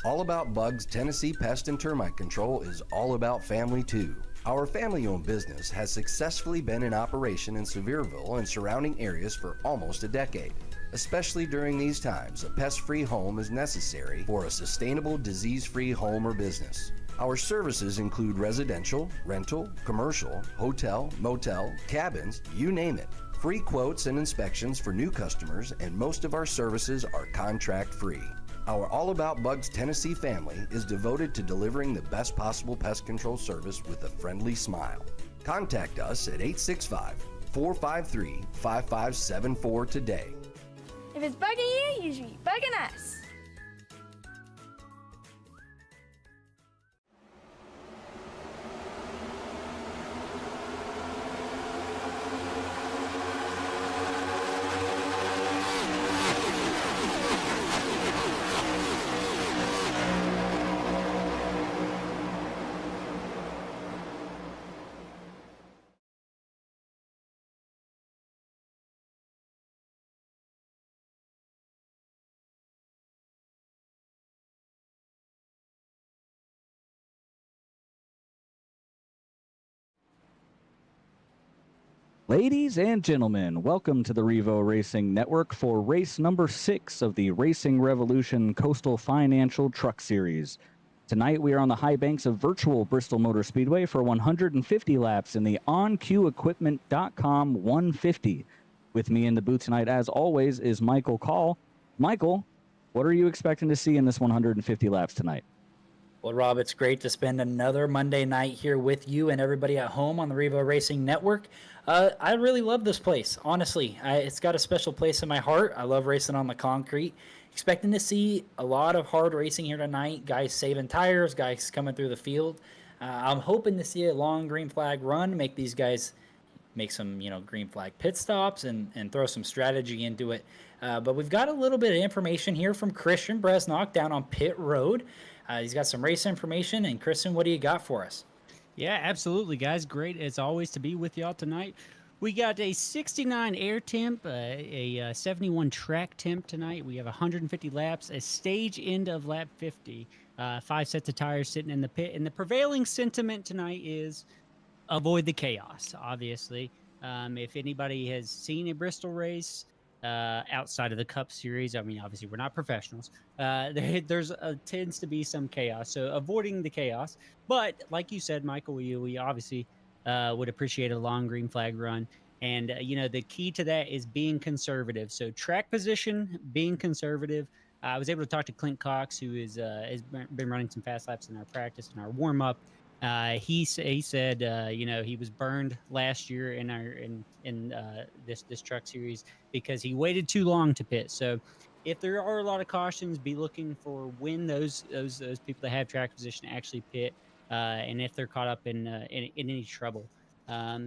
All About Bugs Tennessee Pest and Termite Control is all about family too. Our family-owned business has successfully been in operation in Sevierville and surrounding areas for almost a decade. Especially during these times, a pest-free home is necessary for a sustainable, disease-free home or business. Our services include residential, rental, commercial, hotel, motel, cabins, you name it. Free quotes and inspections for new customers, and most of our services are contract-free. Our All About Bugs Tennessee family is devoted to delivering the best possible pest control service with a friendly smile. Contact us at 865-453-5574 today. If it's bugging you, you should be bugging us. Ladies and gentlemen, welcome to the Revo Racing Network for race number 6 of the Racing Revolution Coastal Financial Truck Series. Tonight we are on the high banks of virtual Bristol Motor Speedway for 150 laps in the OnQueueEquipment.com 150. With me in the booth tonight, as always, is Michael Call. Michael, what are you expecting to see in this 150 laps tonight? Well, Rob, it's great to spend another Monday night here with you and everybody at home on the Revo Racing Network. I really love this place, honestly. It's got a special place in my heart. I love racing on the concrete. Expecting to see a lot of hard racing here tonight. Guys saving tires, guys coming through the field. I'm hoping to see a long green flag run, make these guys make some, green flag pit stops and throw some strategy into it. But we've got a little bit of information here from Christian Bresnock down on pit road. He's got some race information. And Kristen, what do you got for us? Yeah, absolutely, guys. Great as always to be with y'all tonight. We got a 69 air temp, a 71 track temp tonight. We have 150 laps, a stage end of lap 50, 5 sets of tires sitting in the pit. And the prevailing sentiment tonight is avoid the chaos, obviously. If anybody has seen a Bristol race, outside of the Cup Series, I mean, obviously we're not professionals. There's tends to be some chaos, so avoiding the chaos. But like you said, Michael, we obviously would appreciate a long green flag run, and the key to that is being conservative. So track position, being conservative. I was able to talk to Clint Cox, who has been running some fast laps in our practice and our warm up. He said, he was burned last year in this truck series because he waited too long to pit. So if there are a lot of cautions, be looking for when those people that have track position actually pit, and if they're caught up in any trouble.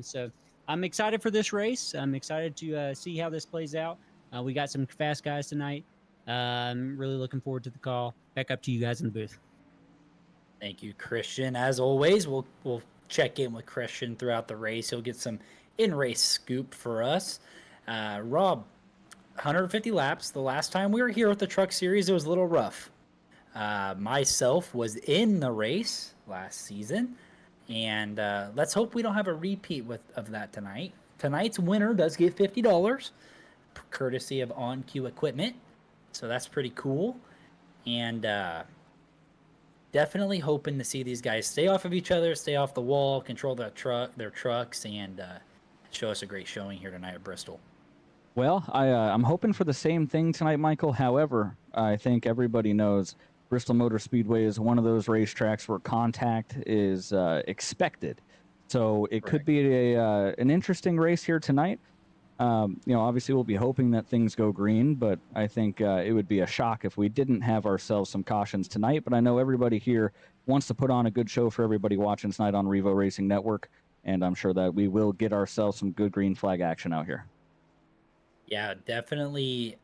So I'm excited for this race. I'm excited to see how this plays out. We got some fast guys tonight. Really looking forward to the call. Back up to you guys in the booth. Thank you, Christian. As always, we'll check in with Christian throughout the race. He'll get some in-race scoop for us. Rob, 150 laps. The last time we were here with the Truck Series, it was a little rough. Myself was in the race last season, and let's hope we don't have a repeat of that tonight. Tonight's winner does get $50, courtesy of OnQueue Equipment, so that's pretty cool. And definitely hoping to see these guys stay off of each other, stay off the wall, control their trucks, and show us a great showing here tonight at Bristol. Well, I'm hoping for the same thing tonight, Michael. However, I think everybody knows Bristol Motor Speedway is one of those racetracks where contact is expected. So it could be an interesting race here tonight. Obviously we'll be hoping that things go green, but I think it would be a shock if we didn't have ourselves some cautions tonight. But I know everybody here wants to put on a good show for everybody watching tonight on Revo Racing Network, and I'm sure that we will get ourselves some good green flag action out here. Yeah, definitely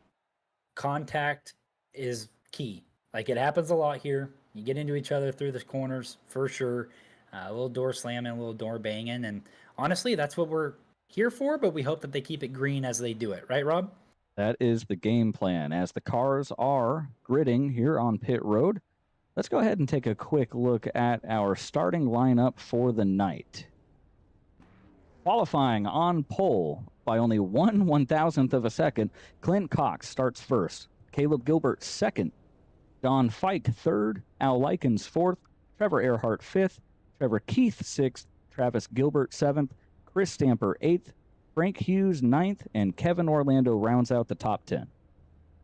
contact is key. Like, it happens a lot here. You get into each other through the corners, for sure. A little door slamming, a little door banging, and honestly, that's what we're here for, but we hope that they keep it green as they do it. Right, Rob? That is the game plan. As the cars are gridding here on pit road, let's go ahead and take a quick look at our starting lineup for the night. Qualifying on pole by only 1/1000th of a second, Clint Cox starts first. Caleb Gilbert second. Don Fike third. Al Likens fourth. Trevor Earhart fifth. Trevor Keith sixth. Travis Gilbert seventh. Chris Stamper eighth. Frank Hughes ninth. And Kevin Orlando rounds out the top 10.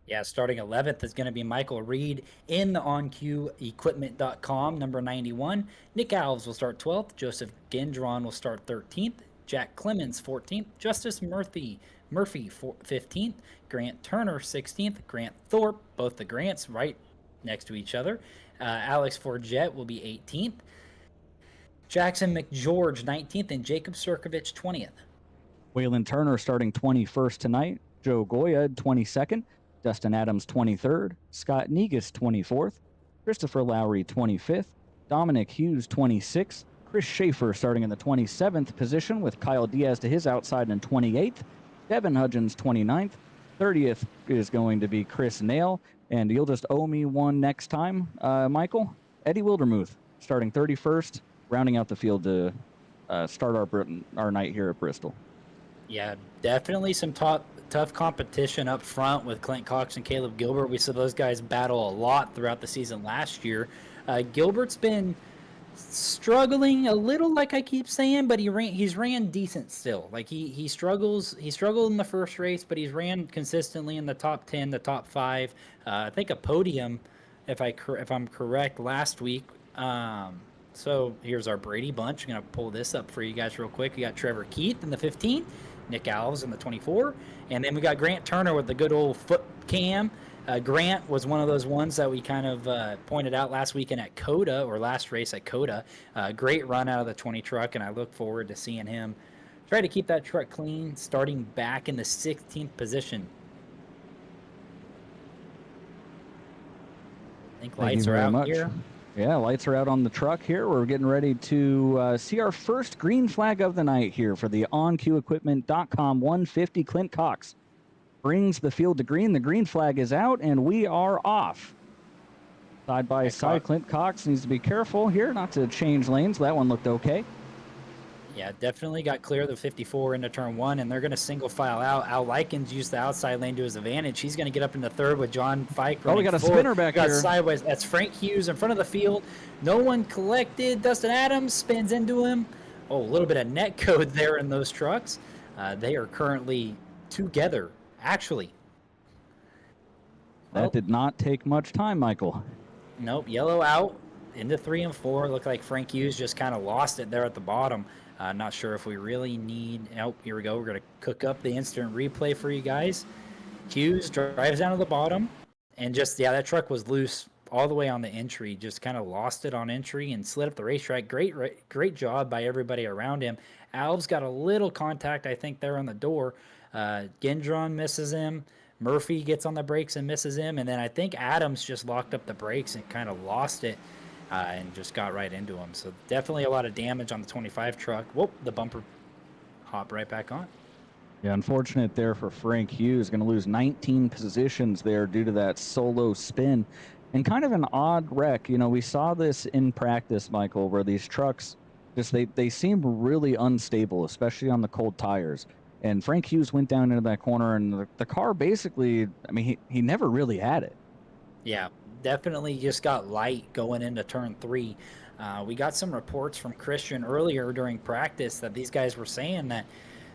Yeah, starting 11th is going to be Michael Reed in the OnQueue number 91. Nick Alves will start 12th. Joseph Gendron will start 13th. Jack Clemens 14th. Justice Murphy 15th. Grant Turner 16th. Grant Thorpe, both the Grants right next to each other. Alex Forget will be 18th. Jackson McGeorge 19th. And Jacob Sirkovich 20th. Waylon Turner starting 21st tonight. Joe Goya 22nd. Dustin Adams 23rd. Scott Negus 24th. Christopher Lowry 25th. Dominic Hughes 26th. Chris Schaefer starting in the 27th position with Kyle Diaz to his outside in 28th. Devin Hudgens 29th. 30th is going to be Chris Nail. And you'll just owe me one next time, Michael. Eddie Wildermuth starting 31st, rounding out the field to start our night here at Bristol. Yeah, definitely some tough competition up front with Clint Cox and Caleb Gilbert. We saw those guys battle a lot throughout the season last year. Gilbert's been struggling a little, like I keep saying, but he's ran decent still. Like he struggled in the first race, but he's ran consistently in the top 10, the top 5. I think a podium, if I'm correct, last week. So here's our Brady bunch. I'm gonna pull this up for you guys real quick. We got Trevor Keith in the 15, Nick Alves in the 24, and then we got Grant Turner with the good old foot cam. Grant was one of those ones that we kind of pointed out last weekend at COTA, or last race at COTA. Great run out of the 20 truck, and I look forward to seeing him try to keep that truck clean, starting back in the 16th position. I think lights are out here. Yeah, lights are out on the truck here. We're getting ready to see our first green flag of the night here for the OnQueueEquipment.com 150. Clint Cox brings the field to green. The green flag is out, and we are off. Side by side, Clint Cox needs to be careful here not to change lanes. That one looked okay. Yeah, definitely got clear of the 54 into turn 1, and they're going to single file out. Al Likens used the outside lane to his advantage. He's going to get up into third with John Fike. Oh, we got a spinner back here. Sideways. That's Frank Hughes in front of the field. No one collected. Dustin Adams spins into him. Oh, a little bit of net code there in those trucks. They are currently together, actually. That did not take much time, Michael. Nope, yellow out into 3 and 4. Looked like Frank Hughes just kind of lost it there at the bottom. Not sure if we really need... Oh, here we go. We're going to cook up the instant replay for you guys. Hughes drives down to the bottom. And just, yeah, that truck was loose all the way on the entry. Just kind of lost it on entry and slid up the racetrack. Great job by everybody around him. Alves got a little contact, I think, there on the door. Gendron misses him. Murphy gets on the brakes and misses him. And then I think Adams just locked up the brakes and kind of lost it. And just got right into him. So definitely a lot of damage on the 25 truck. Whoop, the bumper hopped right back on. Yeah, unfortunate there for Frank Hughes. Going to lose 19 positions there due to that solo spin. And kind of an odd wreck. You know, we saw this in practice, Michael, where these trucks, just they seem really unstable, especially on the cold tires. And Frank Hughes went down into that corner, and the car basically, I mean, he never really had it. Yeah. Definitely just got light going into turn 3. We got some reports from Christian earlier during practice that these guys were saying that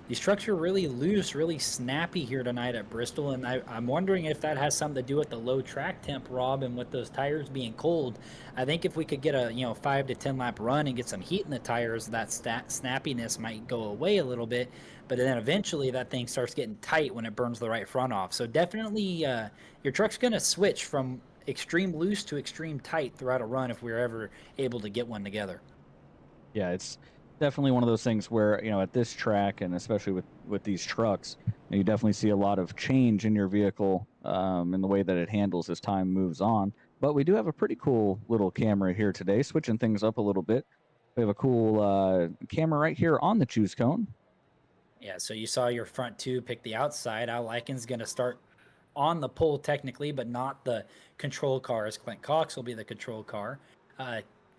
these trucks are really loose, really snappy here tonight at Bristol, and I'm wondering if that has something to do with the low track temp, Rob, and with those tires being cold. I think if we could get a 5 to 10 lap run and get some heat in the tires, that snappiness might go away a little bit, but then eventually that thing starts getting tight when it burns the right front off. So definitely your truck's going to switch from extreme loose to extreme tight throughout a run if we're ever able to get one together. Yeah, it's definitely one of those things where, you know, at this track, and especially with these trucks, you definitely see a lot of change in your vehicle in the way that it handles as time moves on. But we do have a pretty cool little camera here today, switching things up a little bit. We have a cool camera right here on the choose cone. Yeah, so you saw your front 2 pick the outside. Al Likens going to start on the pole technically, but not the control car, as Clint Cox will be the control car.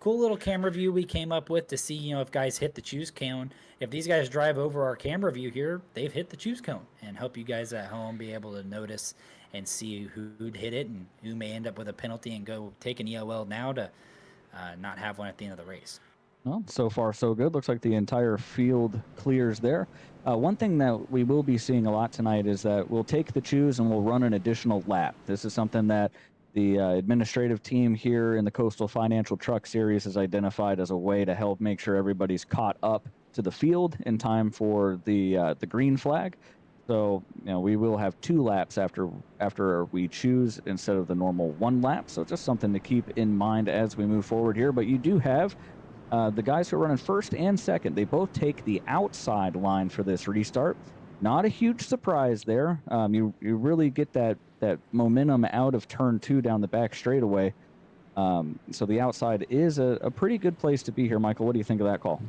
Cool little camera view we came up with to see, if guys hit the choose cone. If these guys drive over our camera view here, they've hit the choose cone, and help you guys at home be able to notice and see who'd hit it and who may end up with a penalty and go take an EOL now to not have one at the end of the race. Well, so far so good. Looks like the entire field clears there. One thing that we will be seeing a lot tonight is that we'll take the choose and we'll run an additional lap. This is something that the administrative team here in the Coastal Financial Truck Series has identified as a way to help make sure everybody's caught up to the field in time for the green flag. So, we will have 2 laps after we choose instead of the normal 1 lap. So just something to keep in mind as we move forward here. But you do have the guys who are running first and second. They both take the outside line for this restart. Not a huge surprise there. You really get that momentum out of turn 2 down the back straightaway. So the outside is a pretty good place to be here, Michael. What do you think of that call?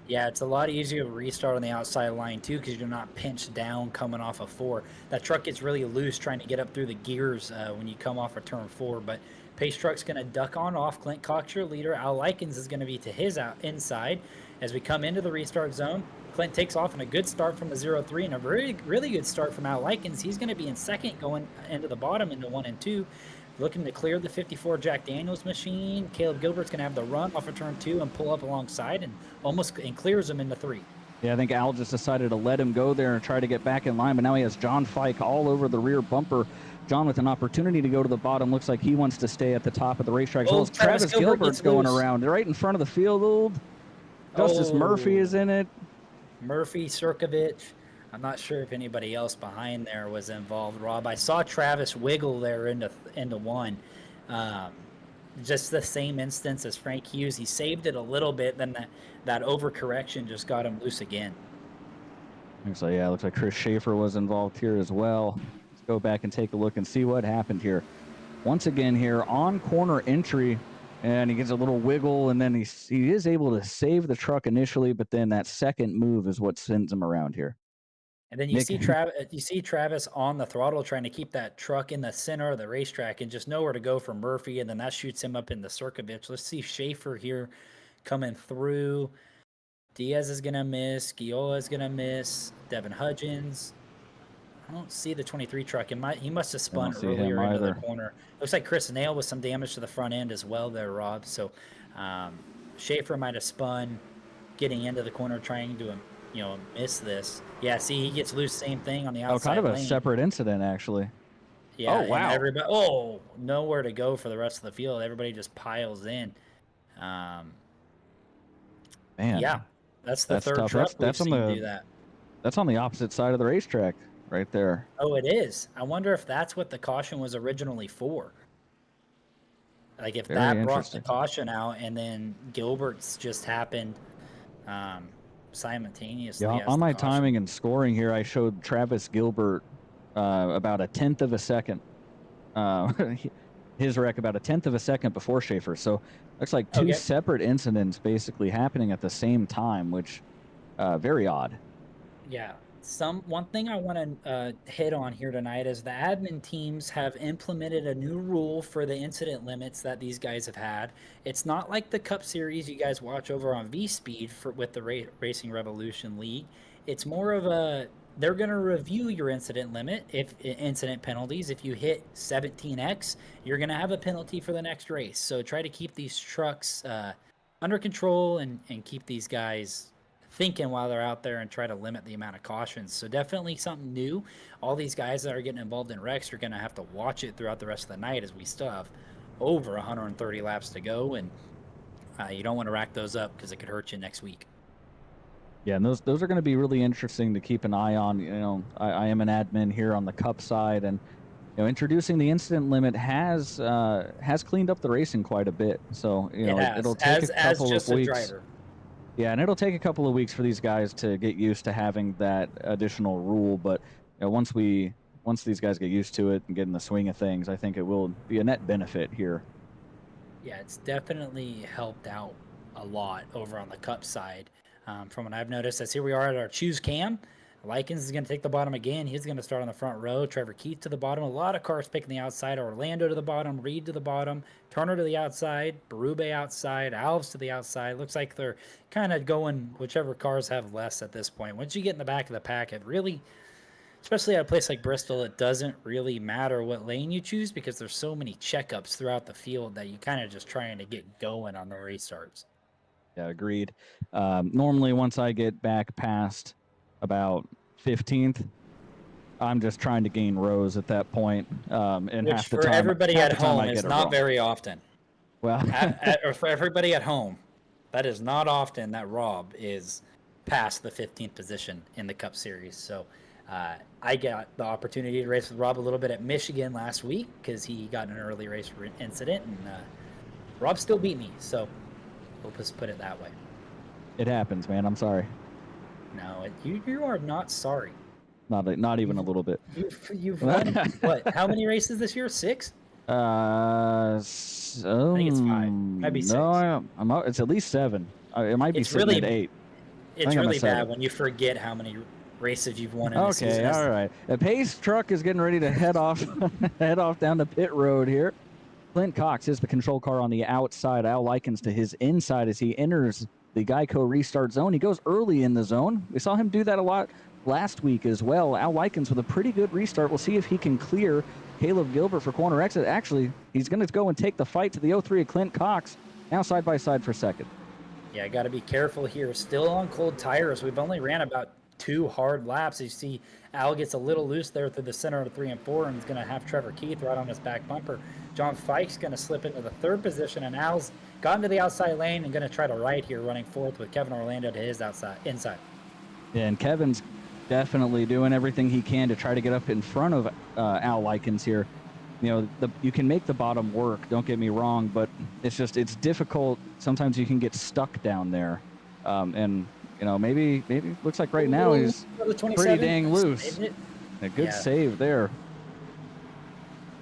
Yeah, it's a lot easier to restart on the outside line too, because you're not pinched down coming off of 4. That truck gets really loose trying to get up through the gears when you come off of turn 4. But Pace Truck's going to duck on off. Clint Cox, your leader. Al Likens is going to be to his inside as we come into the restart zone. Clint takes off in a good start from the 0-3 and a really, really good start from Al Likens. He's going to be in second going into the bottom into 1 and 2. Looking to clear the 54 Jack Daniels machine. Caleb Gilbert's going to have the run off of turn 2 and pull up alongside and clears him into 3. Yeah, I think Al just decided to let him go there and try to get back in line, but now he has John Fike all over the rear bumper. John with an opportunity to go to the bottom. Looks like he wants to stay at the top of the racetrack. So Travis Gilbert's going around right in front of the field. Justice Murphy is in it. Murphy, Sirkovich. I'm not sure if anybody else behind there was involved, Rob. I saw Travis wiggle there into 1. Just the same instance as Frank Hughes. He saved it a little bit, then that overcorrection just got him loose again. So yeah, looks like Chris Schaefer was involved here as well. Let's go back and take a look and see what happened here. Once again here on corner entry, and he gets a little wiggle, and then he is able to save the truck initially, but then that second move is what sends him around here. And then you see Travis on the throttle trying to keep that truck in the center of the racetrack and just nowhere to go for Murphy, and then that shoots him up into Sirkovich. Let's see Schaefer here coming through. Diaz is going to miss. Giola is going to miss. Devin Hudgens. I don't see the 23 truck. He must have spun earlier into the corner. Looks like Chris Nail with some damage to the front end as well there, Rob. So Schaefer might have spun getting into the corner trying to miss this. Yeah, see, he gets loose, same thing on the outside kind of lane. A separate incident, actually. Yeah. Oh, wow. Nowhere to go for the rest of the field. Everybody just piles in. Man. Yeah, that's the third truck we've seen do that. That's on the opposite side of the racetrack right there. Oh, it is. I wonder if that's what the caution was originally for. Like if that brought the caution out and then Gilbert's just happened simultaneously. Yeah, on my timing and scoring here, I showed Travis Gilbert about a 1/10 of a second. His wreck about a 1/10 of a second before Schaefer. So looks like 2 separate incidents basically happening at the same time, which very odd. Yeah. One thing I want to hit on here tonight is the admin teams have implemented a new rule for the incident limits that these guys have had. It's not like the Cup Series you guys watch over on V-Speed with the Racing Revolution League. It's more of they're going to review your incident limit, incident penalties. If you hit 17x, you're going to have a penalty for the next race. So try to keep these trucks under control and keep these guys thinking while they're out there and try to limit the amount of cautions. So definitely something new. All these guys that are getting involved in wrecks are going to have to watch it throughout the rest of the night, as we still have over 130 laps to go, and you don't want to rack those up because it could hurt you next week. Yeah, and those are going to be really interesting to keep an eye on. I am an admin here on the Cup side, and introducing the incident limit has cleaned up the racing quite a bit. So it'll take a couple of weeks. Yeah, and it'll take a couple of weeks for these guys to get used to having that additional rule. But once these guys get used to it and get in the swing of things, I think it will be a net benefit here. Yeah, it's definitely helped out a lot over on the Cup side. From what I've noticed, as here we are at our choose cam. Likens is going to take the bottom again. He's going to start on the front row. Trevor Keith to the bottom. A lot of cars picking the outside. Orlando to the bottom. Reed to the bottom. Turner to the outside. Berube outside. Alves to the outside. Looks like they're kind of going whichever cars have less at this point. Once you get in the back of the pack, it really, especially at a place like Bristol, it doesn't really matter what lane you choose because there's so many checkups throughout the field that you kind of just trying to get going on the restarts. Yeah, agreed. Normally, once I get back past about 15th, I'm just trying to gain rows at that point. And Which half the for time, everybody half at the time home I is get it not wrong. very often. Well, Or for everybody at home, that is not often that Rob is past the 15th position in the Cup Series. So I got the opportunity to race with Rob a little bit at Michigan last week because he got in an early race incident, and Rob still beat me. So we'll just put it that way. it happens, man. I'm sorry. No, you are not sorry. Not even a little bit. You've won what? How many races this year? 6? So, I think it's 5. Might be 6. No, I'm out. It's at least 7. It might be It's sitting really- at 8. It's think I'm really at 7. bad when you forget how many races you've won in a season. Okay, all right. The pace truck is getting ready to head off, head off down the pit road here. Clint Cox is the control car on the outside. Al Likens to his inside as he enters the Geico restart zone. He goes early in the zone. We saw him do that a lot last week as well. Al Likens with a pretty good restart. We'll see if he can clear Caleb Gilbert for corner exit. Actually, he's going to go and take the fight to the 03 of Clint Cox. Now side by side for second. Yeah, got to be careful here. Still on cold tires. We've only ran about 2 hard laps. You see Al gets a little loose there through the center of 3 and 4, and he's going to have Trevor Keith right on his back bumper. John Fike's going to slip into the 3rd position, and Al's gotten to the outside lane and going to try to right here, running 4th with Kevin Orlando to his inside. Yeah, and Kevin's definitely doing everything he can to try to get up in front of Al Likens here. You know, you can make the bottom work, don't get me wrong, but it's difficult. Sometimes you can get stuck down there. And, you know, maybe looks like right now he's pretty dang loose. A good save there.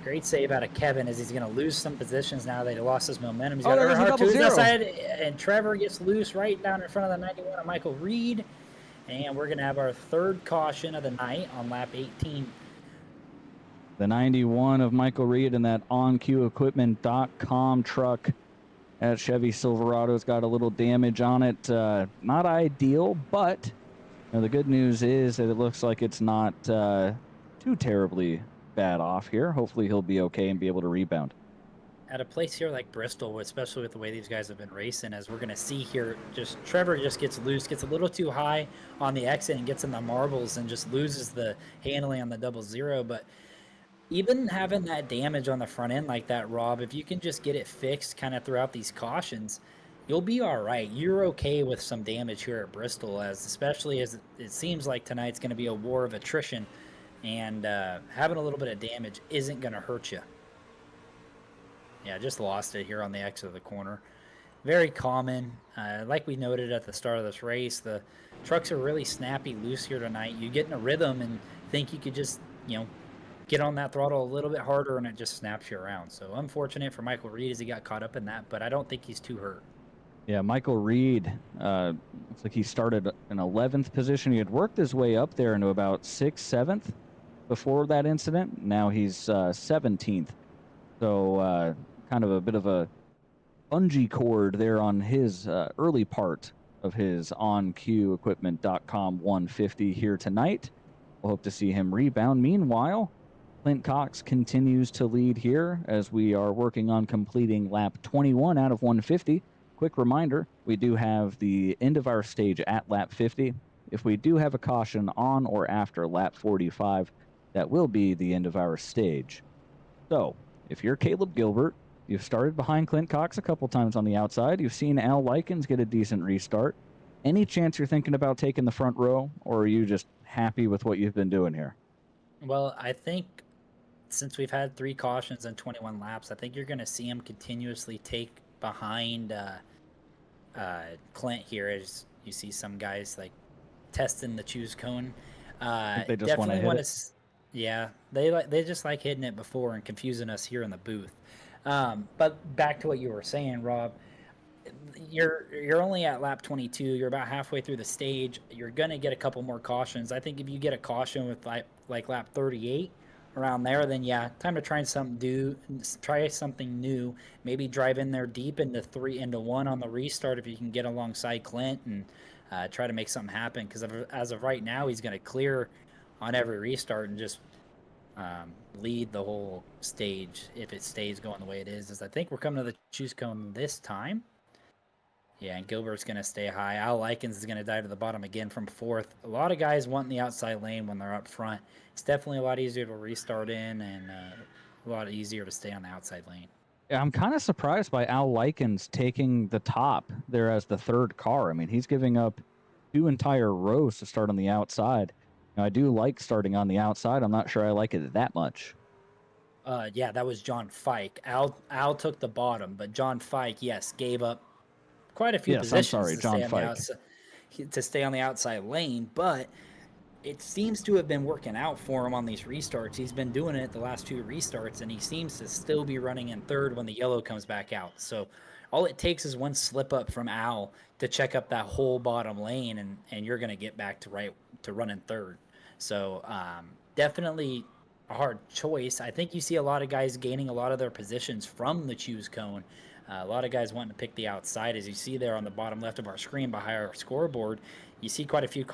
Great save out of Kevin as he's going to lose some positions now that he lost his momentum. He's got there was a Earnhardt double to his zero. outside, and Trevor gets loose right down in front of the 91 of Michael Reed. And we're going to have our 3rd caution of the night on lap 18. The 91 of Michael Reed and that OnQueueEquipment.com truck at Chevy Silverado's got a little damage on it. Not ideal, but you know, the good news is that it looks like it's not too terribly bad off here. Hopefully he'll be okay and be able to rebound. At a place here like Bristol, especially with the way these guys have been racing, as we're going to see here, just Trevor just gets loose, gets a little too high on the exit and gets in the marbles and just loses the handling on the 00. But even having that damage on the front end like that, Rob, if you can just get it fixed kind of throughout these cautions, you'll be all right. You're okay with some damage here at Bristol, especially as it seems like tonight's going to be a war of attrition, and having a little bit of damage isn't going to hurt you. Yeah, just lost it here on the exit of the corner. Very common. Like we noted at the start of this race, the trucks are really snappy loose here tonight. You get in a rhythm and think you could just, get on that throttle a little bit harder and it just snaps you around. So unfortunate for Michael Reed as he got caught up in that, but I don't think he's too hurt. Yeah, Michael Reed, looks like he started in 11th position. He had worked his way up there into about 6th, 7th before that incident. Now he's 17th. So kind of a bit of a bungee cord there on his early part of his OnQueueEquipment.com 150 here tonight. We'll hope to see him rebound. Meanwhile, Clint Cox continues to lead here as we are working on completing lap 21 out of 150. Quick reminder, we do have the end of our stage at lap 50. If we do have a caution on or after lap 45, that will be the end of our stage. So, if you're Caleb Gilbert, you've started behind Clint Cox a couple times on the outside, you've seen Al Likens get a decent restart, any chance you're thinking about taking the front row, or are you just happy with what you've been doing here? Well, I think since we've had 3 cautions and 21 laps, I think you're going to see him continuously take behind Clint here, as you see some guys like testing the choose cone. They just want to hit it. Yeah, they just like hitting it before and confusing us here in the booth. But back to what you were saying, Rob, you're only at lap 22. You're about halfway through the stage. You're gonna get a couple more cautions. I think if you get a caution with like lap 38 around there, then yeah, time to try something new. Maybe drive in there deep into 1 on the restart if you can get alongside Clint and try to make something happen. Because as of right now, he's gonna clear on every restart and just lead the whole stage if it stays going the way it is. I think we're coming to the choose cone this time. Yeah, and Gilbert's going to stay high. Al Likens is going to die to the bottom again from 4th. A lot of guys want the outside lane when they're up front. It's definitely a lot easier to restart in and a lot easier to stay on the outside lane. Yeah, I'm kind of surprised by Al Likens taking the top there as the 3rd car. I mean, he's giving up 2 entire rows to start on the outside. Now, I do like starting on the outside. I'm not sure I like it that much. Yeah, that was John Fike. Al took the bottom, but John Fike, yes, gave up quite a few positions to stay on the outside lane, but it seems to have been working out for him on these restarts. He's been doing it the last 2 restarts, and he seems to still be running in 3rd when the yellow comes back out. So all it takes is one slip up from Al to check up that whole bottom lane, and you're going to get back to running 3rd. So definitely a hard choice. I think you see a lot of guys gaining a lot of their positions from the choose cone. A lot of guys wanting to pick the outside. As you see there on the bottom left of our screen behind our scoreboard, you see quite a few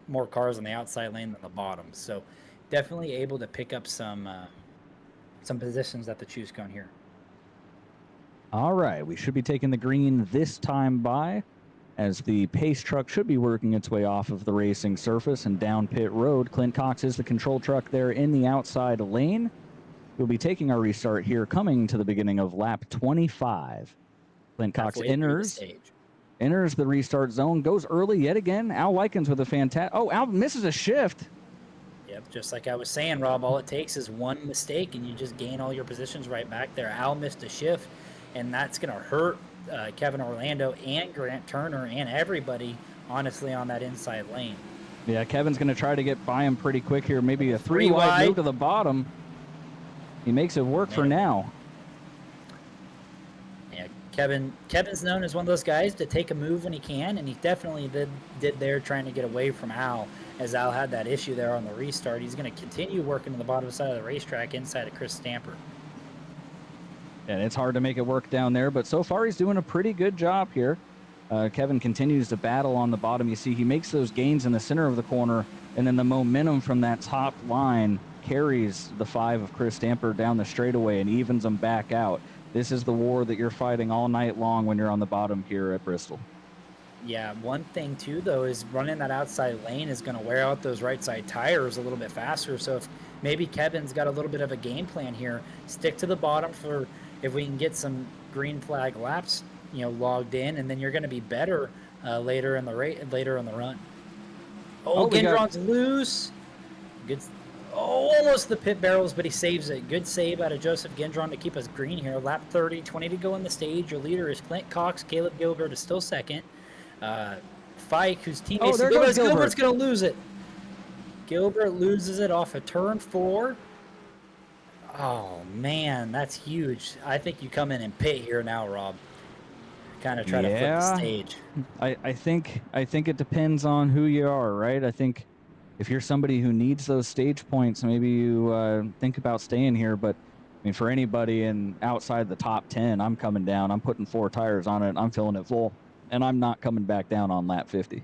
more cars on the outside lane than the bottom. So definitely able to pick up some positions at the choose cone here. All right, we should be taking the green this time by, as the pace truck should be working its way off of the racing surface and down pit road. Clint Cox is the control truck there in the outside lane. We'll be taking our restart here, coming to the beginning of lap 25. Clint Cox enters the restart zone, goes early yet again. Al Likens with a fantastic... Oh, Al misses a shift. Yep, just like I was saying, Rob, all it takes is one mistake, and you just gain all your positions right back there. Al missed a shift, and that's going to hurt Kevin Orlando and Grant Turner and everybody, honestly, on that inside lane. Yeah, Kevin's going to try to get by him pretty quick here. Maybe a 3-wide move to the bottom. He makes it work for now. Yeah, Kevin's known as one of those guys to take a move when he can, and he definitely did there trying to get away from Al, as Al had that issue there on the restart. He's going to continue working to the bottom side of the racetrack inside of Chris Stamper. And it's hard to make it work down there, but so far he's doing a pretty good job here. Kevin continues to battle on the bottom. You see he makes those gains in the center of the corner, and then the momentum from that top line carries the 5 of Chris Stamper down the straightaway and evens them back out. This is the war that you're fighting all night long when you're on the bottom here at Bristol. Yeah, one thing too, though, is running that outside lane is going to wear out those right side tires a little bit faster. So if maybe Kevin's got a little bit of a game plan here, stick to the bottom for if we can get some green flag laps, logged in, and then you're going to be better later in the run. Oh, Gendron's loose. Good. Oh, almost the pit barrels, but he saves it. Good save out of Joseph Gendron to keep us green here. Lap 30, 20 to go in the stage. Your leader is Clint Cox. Caleb Gilbert is still second. Fike, whose teammate Gilbert's going to lose it. Gilbert loses it off of turn 4. Oh, man, that's huge. I think you come in and pit here now, Rob. Kind of try to flip the stage. I think it depends on who you are, right? I think if you're somebody who needs those stage points, maybe you think about staying here. But I mean, for anybody outside the top 10, I'm coming down. I'm putting 4 tires on it. I'm filling it full, and I'm not coming back down on lap 50.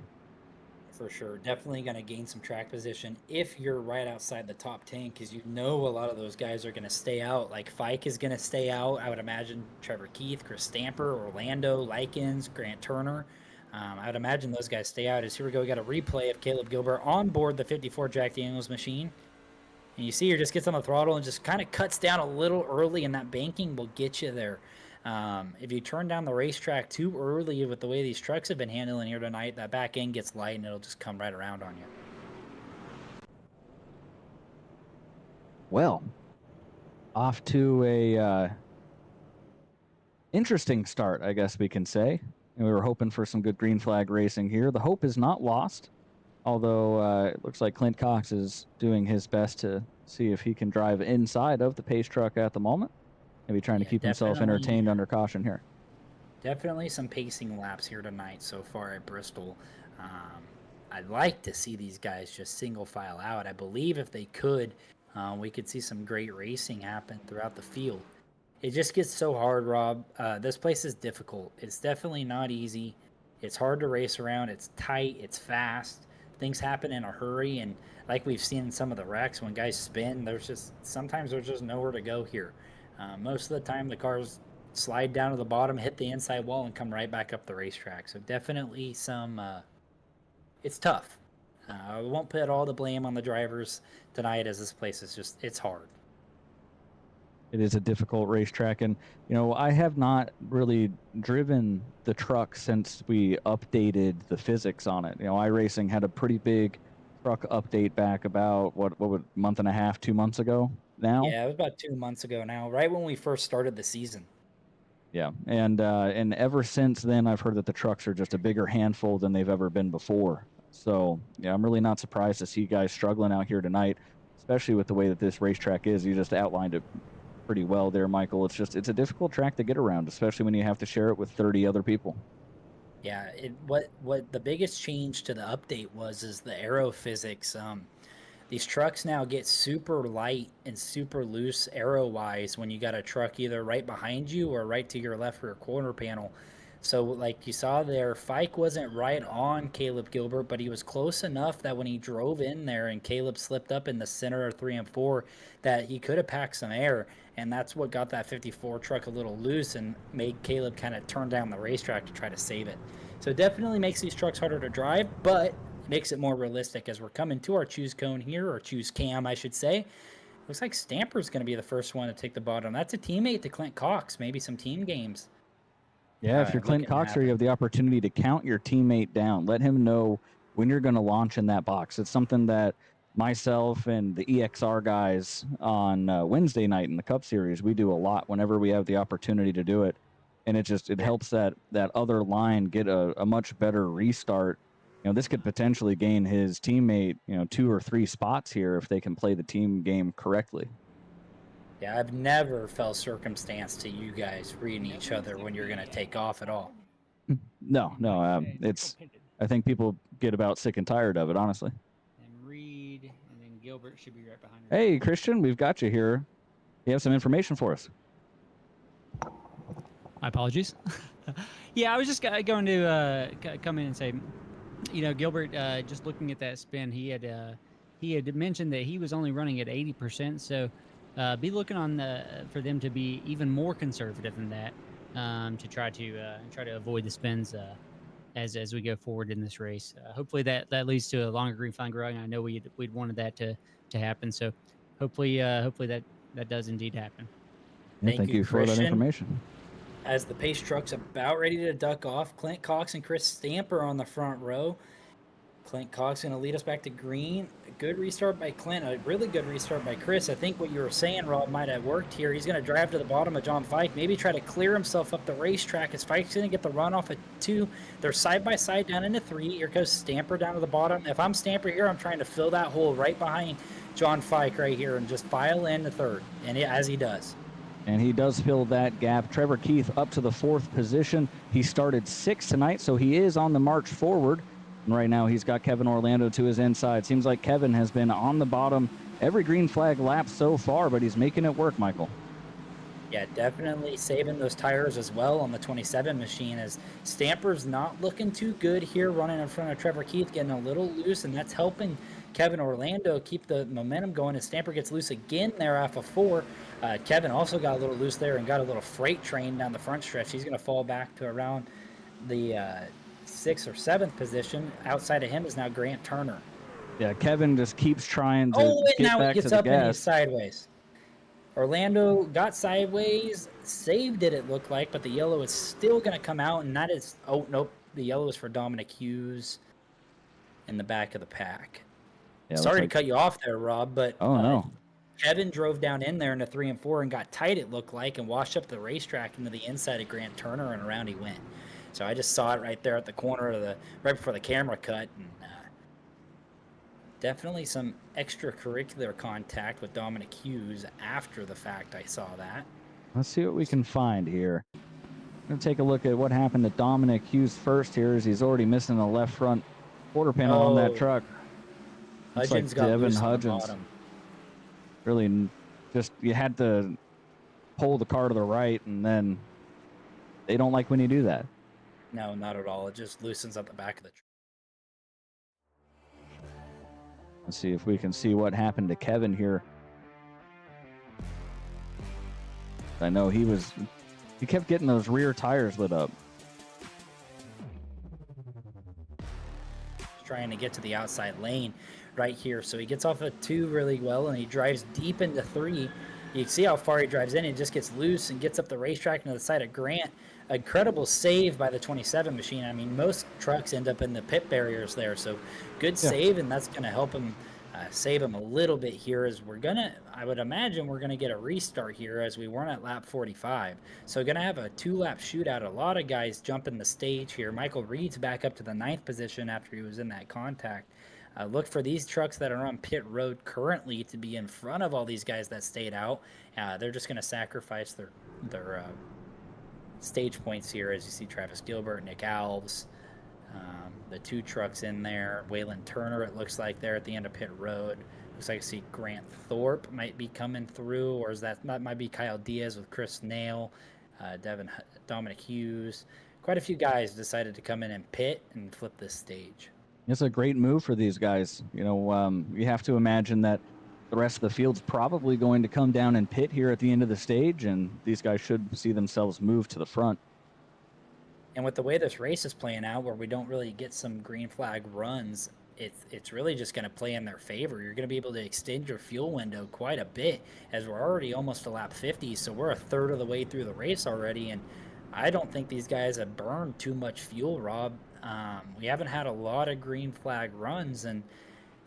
For sure. Definitely going to gain some track position if you're right outside the top 10, because a lot of those guys are going to stay out. Like Fike is going to stay out. I would imagine Trevor Keith, Chris Stamper, Orlando, Likens, Grant Turner. I would imagine those guys stay out. Here we go. We got a replay of Caleb Gilbert on board the 54 Jack Daniels machine. And you see he just gets on the throttle and just kind of cuts down a little early, and that banking will get you there. If you turn down the racetrack too early with the way these trucks have been handling here tonight, that back end gets light and it'll just come right around on you. Well, off to a interesting start, I guess we can say. And we were hoping for some good green flag racing here. The hope is not lost, although it looks like Clint Cox is doing his best to see if he can drive inside of the pace truck at the moment. Maybe trying to keep himself entertained under caution here. Definitely some pacing laps here tonight so far at Bristol. Um, I'd like to see these guys just single file out. I believe if they could, we could see some great racing happen throughout the field. It just gets so hard, Rob. This place is difficult. It's definitely not easy. It's hard to race around. It's tight. It's fast. Things happen in a hurry, and like we've seen in some of the wrecks, when guys spin, sometimes there's just nowhere to go here. Most of the time, the cars slide down to the bottom, hit the inside wall, and come right back up the racetrack. So definitely some. It's tough. I won't put all the blame on the drivers tonight, as this place is it's hard. It is a difficult racetrack, and I have not really driven the truck since we updated the physics on it. iRacing had a pretty big truck update back about what would month and a half, 2 months ago now. Yeah, it was about 2 months ago now, right when we first started the season. Yeah, and ever since then, I've heard that the trucks are just a bigger handful than they've ever been before. So yeah, I'm really not surprised to see guys struggling out here tonight, especially with the way that this racetrack is. You just outlined it pretty well there, Michael. It's a difficult track to get around, especially when you have to share it with 30 other people. Yeah, what the biggest change to the update is the aero physics. These trucks now get super light and super loose aero wise when you got a truck either right behind you or right to your left rear quarter panel. So like you saw there, Fike wasn't right on Caleb Gilbert, but he was close enough that when he drove in there and Caleb slipped up in the center of 3 and 4, that he could have packed some air. And that's what got that 54 truck a little loose and made Caleb kind of turn down the racetrack to try to save it. So it definitely makes these trucks harder to drive, but makes it more realistic as we're coming to our choose cone here, or choose cam, I should say. Looks like Stamper's going to be the first one to take the bottom. That's a teammate to Clint Cox, maybe some team games. Yeah, if you're Clint Coxer, you have the opportunity to count your teammate down. Let him know when you're going to launch in that box. It's something that myself and the EXR guys on Wednesday night in the Cup Series, we do a lot whenever we have the opportunity to do it. And it helps that other line get a much better restart. This could potentially gain his teammate, 2 or 3 spots here if they can play the team game correctly. Yeah, I've never felt circumstance to you guys reading each other when you're going to take off at all. No. I think people get about sick and tired of it, honestly. And Reed, and then Gilbert should be right behind her. Hey, Christian, we've got you here. You have some information for us. My apologies. Yeah, I was just going to come in and say, Gilbert, just looking at that spin, he had mentioned that he was only running at 80%. So be looking for them to be even more conservative than that, to try to avoid the spins as we go forward in this race. Hopefully that leads to a longer green flag run. I know we'd wanted that to happen. So hopefully that does indeed happen. Thank you for that information. As the pace truck's about ready to duck off, Clint Cox and Chris Stamper on the front row. Clint Cox going to lead us back to green. A good restart by Clint, a really good restart by Chris. I think what you were saying, Rob, might have worked here. He's going to drive to the bottom of John Fike, maybe try to clear himself up the racetrack as Fike's going to get the run off at 2. They're side by side down into 3. Here goes Stamper down to the bottom. If I'm Stamper here, I'm trying to fill that hole right behind John Fike right here and just file in the 3rd, and as he does. And he does fill that gap. Trevor Keith up to the 4th position. He started 6th tonight, so he is on the march forward. And right now he's got Kevin Orlando to his inside. Seems like Kevin has been on the bottom every green flag lap so far, but he's making it work, Michael. Yeah, definitely saving those tires as well on the 27 machine, as Stamper's not looking too good here, running in front of Trevor Keith, getting a little loose, and that's helping Kevin Orlando keep the momentum going as Stamper gets loose again there off of 4. Kevin also got a little loose there and got a little freight train down the front stretch. He's going to fall back to around the 6th or 7th position. Outside of him is now Grant Turner. Yeah, Kevin just keeps trying to get now back he gets to up the and gas. he's sideways. Orlando got sideways, saved it looked like, but the yellow is still going to come out, and that is, oh, nope, the yellow is for Dominic Hughes in the back of the pack. Yeah, Sorry to cut you off there, Rob, but no. Kevin drove down in there into 3 and 4 and got tight, it looked like, and washed up the racetrack into the inside of Grant Turner, and around he went. So I just saw it right there at the corner of right before the camera cut, and definitely some extracurricular contact with Dominic Hughes after the fact. I saw that. Let's see what we can find here. Gonna take a look at what happened to Dominic Hughes first here, as he's already missing the left front quarter panel on that Oh, truck. Looks like Hudgens got Devin loose on the Hudgens bottom. really just, you had to pull the car to the right, and then they don't like when you do that. No, not at all. It just loosens up the back of the truck. Let's see if we can see what happened to Kevin here. I know he kept getting those rear tires lit up. Trying to get to the outside lane right here. So he gets off of 2 really well, and he drives deep into 3. You can see how far he drives in. He just gets loose and gets up the racetrack into the side of Grant. Incredible save by the 27 machine. I mean, most trucks end up in the pit barriers there. So good save, and that's going to help him save him a little bit here, as I would imagine we're going to get a restart here, as we weren't at lap 45. So going to have a 2-lap shootout. A lot of guys jumping the stage here. Michael Reed's back up to the 9th position after he was in that contact. Look for these trucks that are on pit road currently to be in front of all these guys that stayed out. They're just going to sacrifice their stage points here, as you see Travis Gilbert, Nick Alves, the 2 trucks in there. Waylon Turner, it looks like, there at the end of pit road. Looks like I see Grant Thorpe might be coming through, or that might be Kyle Diaz with Chris Nail, Dominic Hughes. Quite a few guys decided to come in and pit and flip this stage. It's a great move for these guys. You know, you have to imagine that the rest of the field's probably going to come down and pit here at the end of the stage, and these guys should see themselves move to the front. And with the way this race is playing out, where we don't really get some green flag runs, it's really just going to play in their favor. You're going to be able to extend your fuel window quite a bit, as we're already almost to lap 50, so we're a third of the way through the race already, and I don't think these guys have burned too much fuel, Rob. We haven't had a lot of green flag runs, and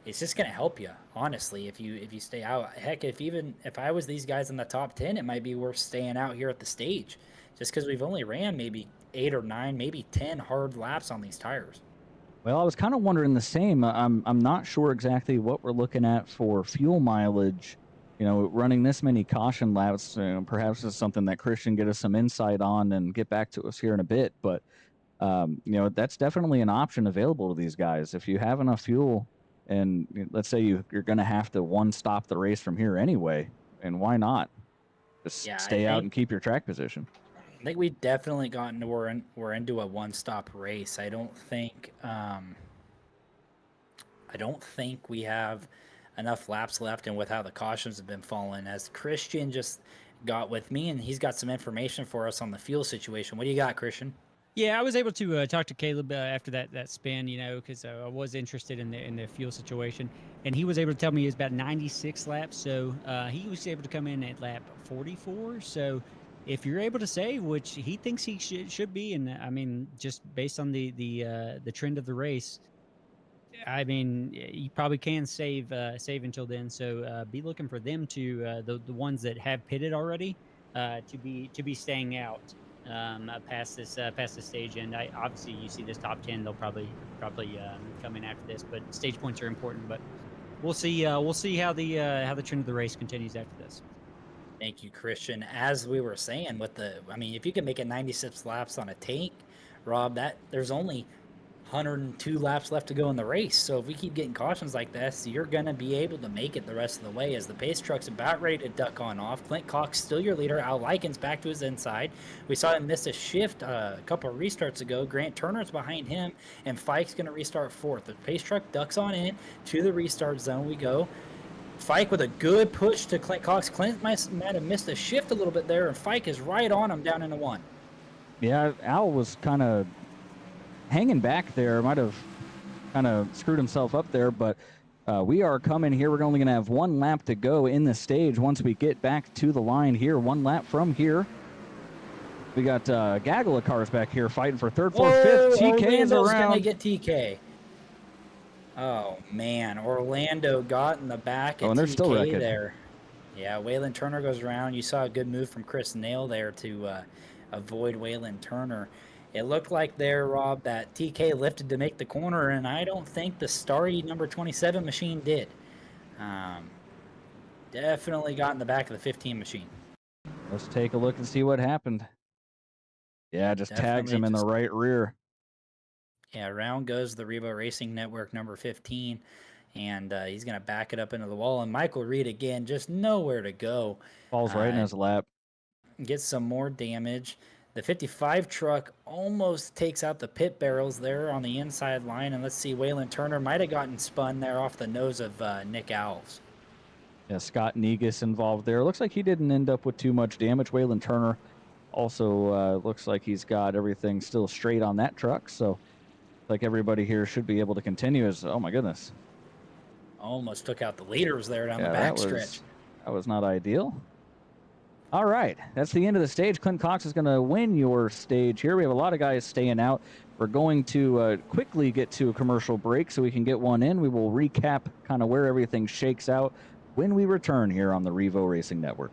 it's just going to help you, honestly, if you stay out. Heck, if I was these guys in the top 10, it might be worth staying out here at the stage, just because we've only ran maybe 8 or 9, maybe 10 hard laps on these tires. Well, I was kind of wondering the same. I'm not sure exactly what we're looking at for fuel mileage. You know, running this many caution laps, perhaps is something that Christian get us some insight on and get back to us here in a bit. But you know, that's definitely an option available to these guys. If you have enough fuel, and let's say you're going to have to stop the race from here anyway, and why not just stay out and keep your track position? I think we definitely gotten to we're into a one-stop race. I don't think we have enough laps left, and with how the cautions have been falling, as Christian just got with me, and he's got some information for us on the fuel situation. What do you got, Christian? Yeah, I was able to talk to Caleb after that spin, you know, because I was interested in the fuel situation, and he was able to tell me it was about 96 laps. So he was able to come in at lap 44. So if you're able to save, which he thinks he should be, and I mean, just based on the trend of the race, I mean, you probably can save until then. So be looking for them to the ones that have pitted already to be staying out past this stage. And obviously you see this top 10, they'll probably come in after this. But stage points are important. But we'll see how the trend of the race continues after this. Thank you, Christian. As we were saying, if you can make it 96 laps on a tank, Rob, that there's only 102 laps left to go in the race. So if we keep getting cautions like this, you're going to be able to make it the rest of the way, as the pace truck's about ready to duck on off. Clint Cox still your leader. Al Likens back to his inside. We saw him miss a shift a couple of restarts ago. Grant Turner's behind him, and Fike's going to restart 4th. The pace truck ducks on in to the restart zone we go. Fike with a good push to Clint Cox. Clint might have missed a shift a little bit there, and Fike is right on him down into 1. Yeah, Al was kind of hanging back there, might have kind of screwed himself up there, but we are coming here. We're only going to have 1 lap to go in the stage once we get back to the line here. 1 lap from here. We got a gaggle of cars back here fighting for 3rd, 4th, 5th. TK is around. Going to get TK. Oh, man. Orlando got in the back of and they're TK still wrecking there. Yeah, Waylon Turner goes around. You saw a good move from Chris Nail there to avoid Waylon Turner. It looked like there, Rob, that TK lifted to make the corner, and I don't think the starry number 27 machine did. Definitely got in the back of the 15 machine. Let's take a look and see what happened. Yeah, just tags Definitely him in the just right rear. yeah, around goes the Revo Racing Network number 15, and he's going to back it up into the wall. And Michael Reed, again, just nowhere to go. Falls right in Uh, his lap. gets some more damage. The 55 truck almost takes out the pit barrels there on the inside line. And let's see, Waylon Turner might have gotten spun there off the nose of Nick Alves. Yeah, Scott Negus involved there. Looks like he didn't end up with too much damage. Waylon Turner also looks like he's got everything still straight on that truck. So, like everybody here should be able to continue. As oh my goodness, Almost took out the leaders there down the yeah, back stretch. that was not ideal. All right, that's the end of the stage. Clint Cox is going to win your stage here. We have a lot of guys staying out. We're going to quickly get to a commercial break so we can get one in. We will recap kind of where everything shakes out when we return here on the Revo Racing Network.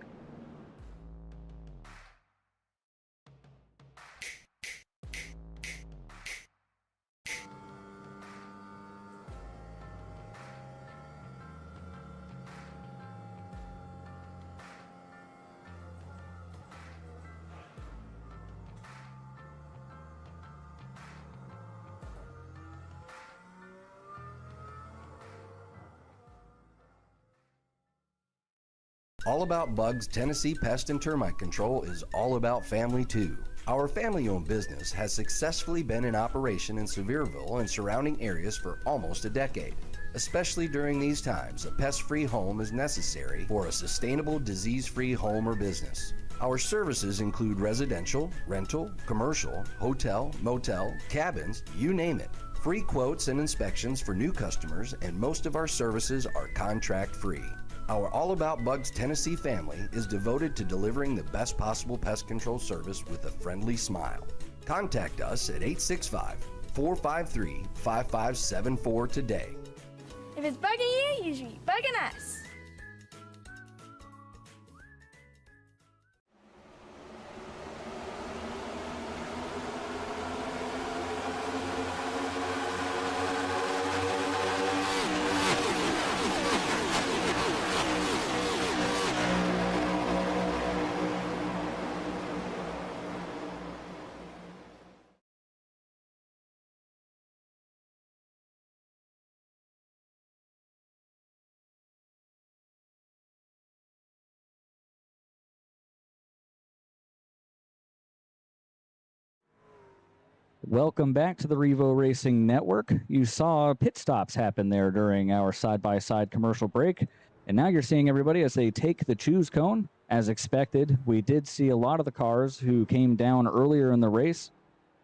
All About Bugs Tennessee Pest and Termite Control is all about family too. Our family-owned business has successfully been in operation in Sevierville and surrounding areas for almost a decade. Especially during these times, a pest-free home is necessary for a sustainable, disease-free home or business. Our services include residential, rental, commercial, hotel, motel, cabins, you name it. Free quotes and inspections for new customers, and most of our services are contract-free. Our All About Bugs Tennessee family is devoted to delivering the best possible pest control service with a friendly smile. Contact us at 865-453-5574 today. If it's bugging you, you should be bugging us. Welcome back to the Revo Racing Network. You saw pit stops happen there during our side-by-side commercial break, and now you're seeing everybody as they take the choose cone. As expected, we did see a lot of the cars who came down earlier in the race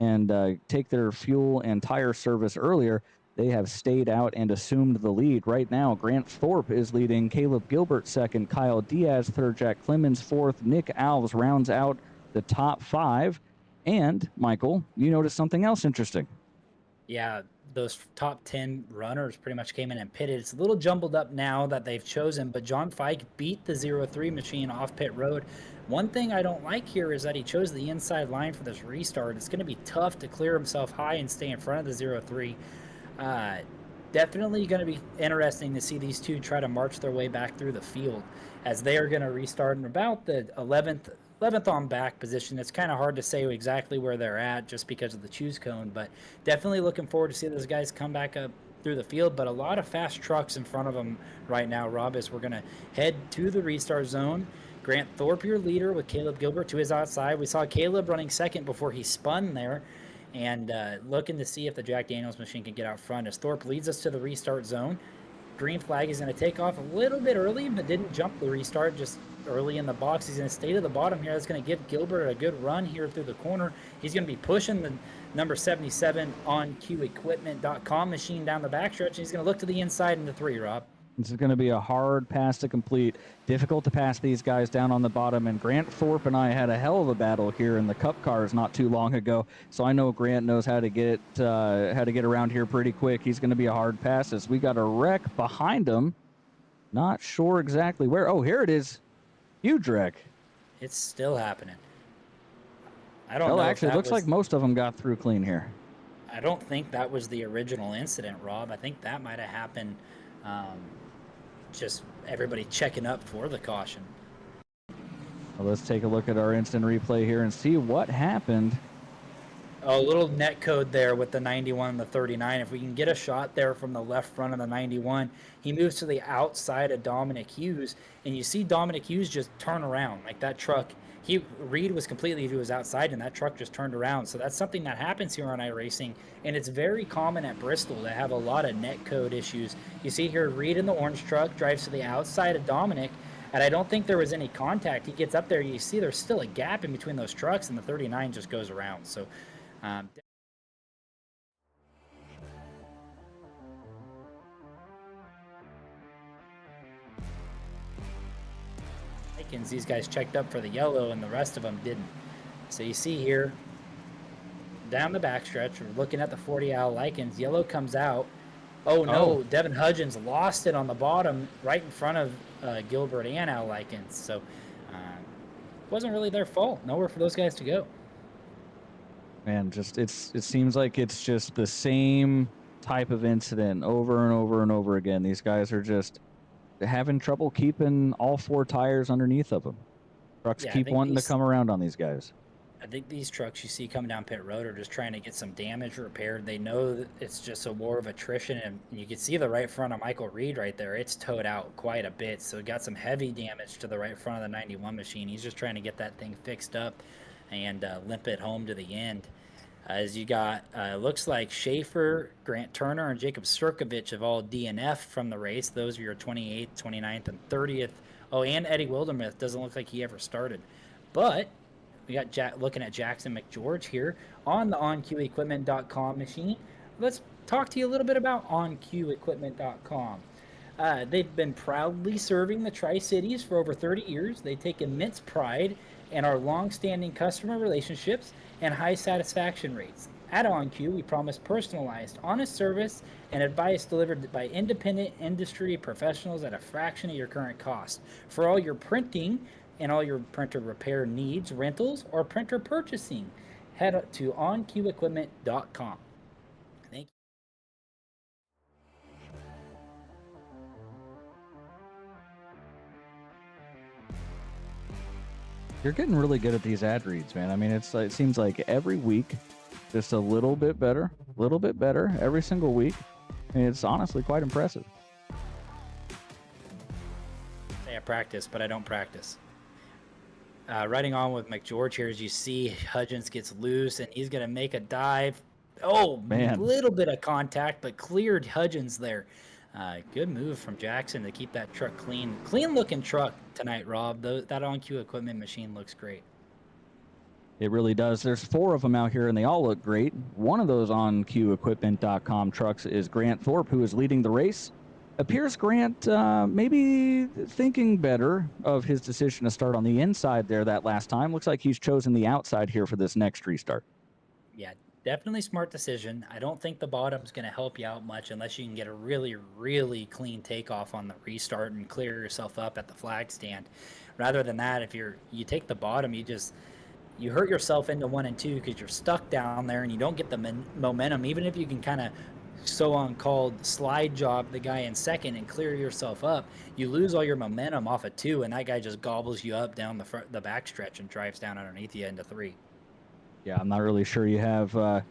and take their fuel and tire service earlier. They have stayed out and assumed the lead. Right now, Grant Thorpe is leading, Caleb Gilbert second, Kyle Diaz third, Jack Clemens fourth, Nick Alves rounds out the top five. And, Michael, you noticed something else interesting. Yeah, those top 10 runners pretty much came in and pitted. It's a little jumbled up now that they've chosen, but John Fike beat the 03 machine off pit road. One thing I don't like here is that he chose the inside line for this restart. It's going to be tough to clear himself high and stay in front of the 03. Definitely going to be interesting to see these two try to march their way back through the field as they are going to restart in about the 11th on back position. It's kind of hard to say exactly where they're at just because of the choose cone, but definitely looking forward to see those guys come back up through the field. But a lot of fast trucks in front of them right now, Rob, as we're going to head to the restart zone. Grant Thorpe, your leader, with Caleb Gilbert to his outside. We saw Caleb running second before he spun there, and looking to see if the Jack Daniels machine can get out front as Thorpe leads us to the restart zone. Green flag is going to take off a little bit early, but didn't jump the restart, just early in the box. He's going to stay to the bottom here. That's going to give Gilbert a good run here through the corner. He's going to be pushing the number 77 OnQueue.com machine down the backstretch. And he's going to look to the inside in the 3, Rob. This is going to be a hard pass to complete. Difficult to pass these guys down on the bottom. And Grant Thorpe and I had a hell of a battle here in the Cup cars not too long ago. So I know Grant knows how to get around here pretty quick. He's going to be a hard pass as we got a wreck behind him. Not sure exactly where. Oh, here it is. Huge wreck. It's still happening. I don't know. Well, actually, it looks like most of them got through clean here. I don't think that was the original incident, Rob. I think that might have happened. Just everybody checking up for the caution. Well, let's take a look at our instant replay here and see what happened. A little net code there with the 91 and the 39. If we can get a shot there from the left front of the 91, he moves to the outside of Dominic Hughes, and you see Dominic Hughes just turn around like that truck. Reed was completely to his outside, and that truck just turned around. So that's something that happens here on iRacing, and it's very common at Bristol to have a lot of net code issues. You see here, Reed in the orange truck drives to the outside of Dominic, and I don't think there was any contact. He gets up there, you see there's still a gap in between those trucks, and the 39 just goes around. So these guys checked up for the yellow and the rest of them didn't. So you see here, down the backstretch, we're looking at the 40 Al Likens. Yellow comes out. Oh no, Devin Hudgens lost it on the bottom right in front of Gilbert and Al Likens. So it wasn't really their fault. Nowhere for those guys to go. Man, just it seems like it's just the same type of incident over and over and over again. These guys are just having trouble keeping all four tires underneath of them. Trucks keep wanting to come around on these guys. I think these trucks you see coming down pit road are just trying to get some damage repaired. They know that it's just a war of attrition, and you can see the right front of Michael Reed right there. It's towed out quite a bit, so it got some heavy damage to the right front of the 91 machine. He's just trying to get that thing fixed up and limp it home to the end. As you got, looks like Schaefer, Grant Turner, and Jacob Sirkovich have all DNF from the race. Those are your 28th, 29th, and 30th. Oh, and Eddie Wildermuth doesn't look like he ever started. But we got looking at Jackson McGeorge here on the OnQueueEquipment.com machine. Let's talk to you a little bit about OnQueueEquipment.com. They've been proudly serving the Tri-Cities for over 30 years. They take immense pride in our long-standing customer relationships and high satisfaction rates. At OnQueue, we promise personalized, honest service and advice delivered by independent industry professionals at a fraction of your current cost. For all your printing and all your printer repair needs, rentals, or printer purchasing, head to OnQueueEquipment.com. Thank you. You're getting really good at these ad reads, man. I mean, it seems like every week, just a little bit better every single week. I mean, it's honestly quite impressive. I practice, but I don't practice. Riding on with McGeorge here, as you see, Hudgens gets loose, and he's going to make a dive. Oh, man. A little bit of contact, but cleared Hudgens there. Good move from Jackson to keep that truck clean. Clean-looking truck tonight, Rob. That OnQueue equipment machine looks great. It really does. There's 4 of them out here, and they all look great. One of those OnQueueEquipment.com trucks is Grant Thorpe, who is leading the race. Appears Grant maybe thinking better of his decision to start on the inside there that last time. Looks like he's chosen the outside here for this next restart. Yeah, definitely smart decision. I don't think the bottom's going to help you out much unless you can get a really, really clean takeoff on the restart and clear yourself up at the flag stand. Rather than that, if you take the bottom, you hurt yourself into 1 and 2 because you're stuck down there and you don't get the momentum. Even if you can kind of so-called slide job the guy in second and clear yourself up, you lose all your momentum off of 2, and that guy just gobbles you up down the backstretch and drives down underneath you into 3. Yeah, I'm not really sure you have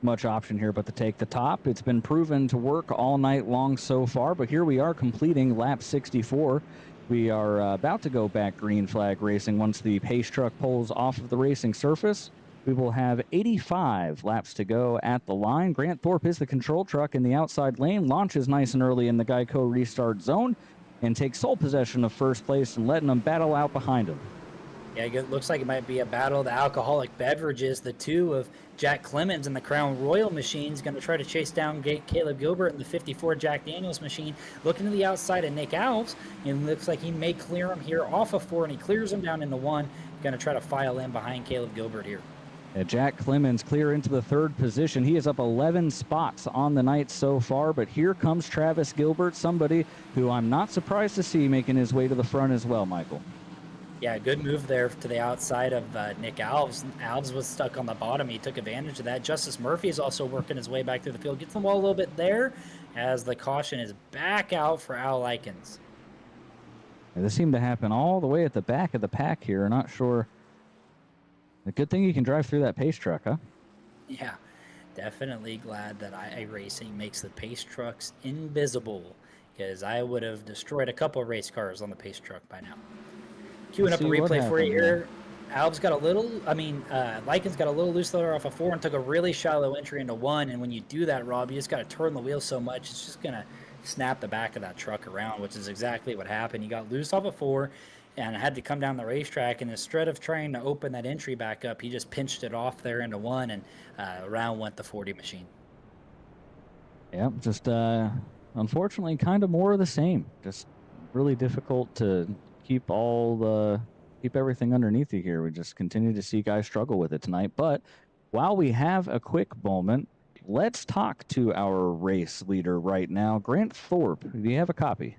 much option here but to take the top. It's been proven to work all night long so far, but here we are completing lap 64. We are about to go back green flag racing once the pace truck pulls off of the racing surface. We will have 85 laps to go at the line. Grant Thorpe is the control truck in the outside lane, launches nice and early in the Geico restart zone, and takes sole possession of first place and letting them battle out behind him. Yeah, it looks like it might be a battle of the alcoholic beverages. The 2 of Jack Clemens and the Crown Royal machine is going to try to chase down Caleb Gilbert in the 54 Jack Daniels machine. Looking to the outside of Nick Alves, and looks like he may clear him here off of 4, and he clears him down into 1. Going to try to file in behind Caleb Gilbert here. Jack Clemens clear into the 3rd position. He is up 11 spots on the night so far, but here comes Travis Gilbert, somebody who I'm not surprised to see making his way to the front as well, Michael. Yeah, good move there to the outside of Nick Alves. Alves was stuck on the bottom. He took advantage of that. Justice Murphy is also working his way back through the field. Gets the wall a little bit there as the caution is back out for Al Likens. Yeah, this seemed to happen all the way at the back of the pack here. Not sure. A good thing you can drive through that pace truck, huh? Yeah, definitely glad that iRacing makes the pace trucks invisible, because I would have destroyed a couple of race cars on the pace truck by now. Queuing Let's up a see what replay for you happened here. here. Alv's got a little, Lycan's got a little loose there off a 4 and took a really shallow entry into 1. And when you do that, Rob, you just got to turn the wheel so much, it's just going to snap the back of that truck around, which is exactly what happened. He got loose off a 4 and had to come down the racetrack. And instead of trying to open that entry back up, he just pinched it off there into 1, and around went the 40 machine. Yeah, just unfortunately kind of more of the same. Just really difficult to keep keep everything underneath you here. We just continue to see guys struggle with it tonight. But while we have a quick moment, let's talk to our race leader right now, Grant Thorpe. Do you have a copy?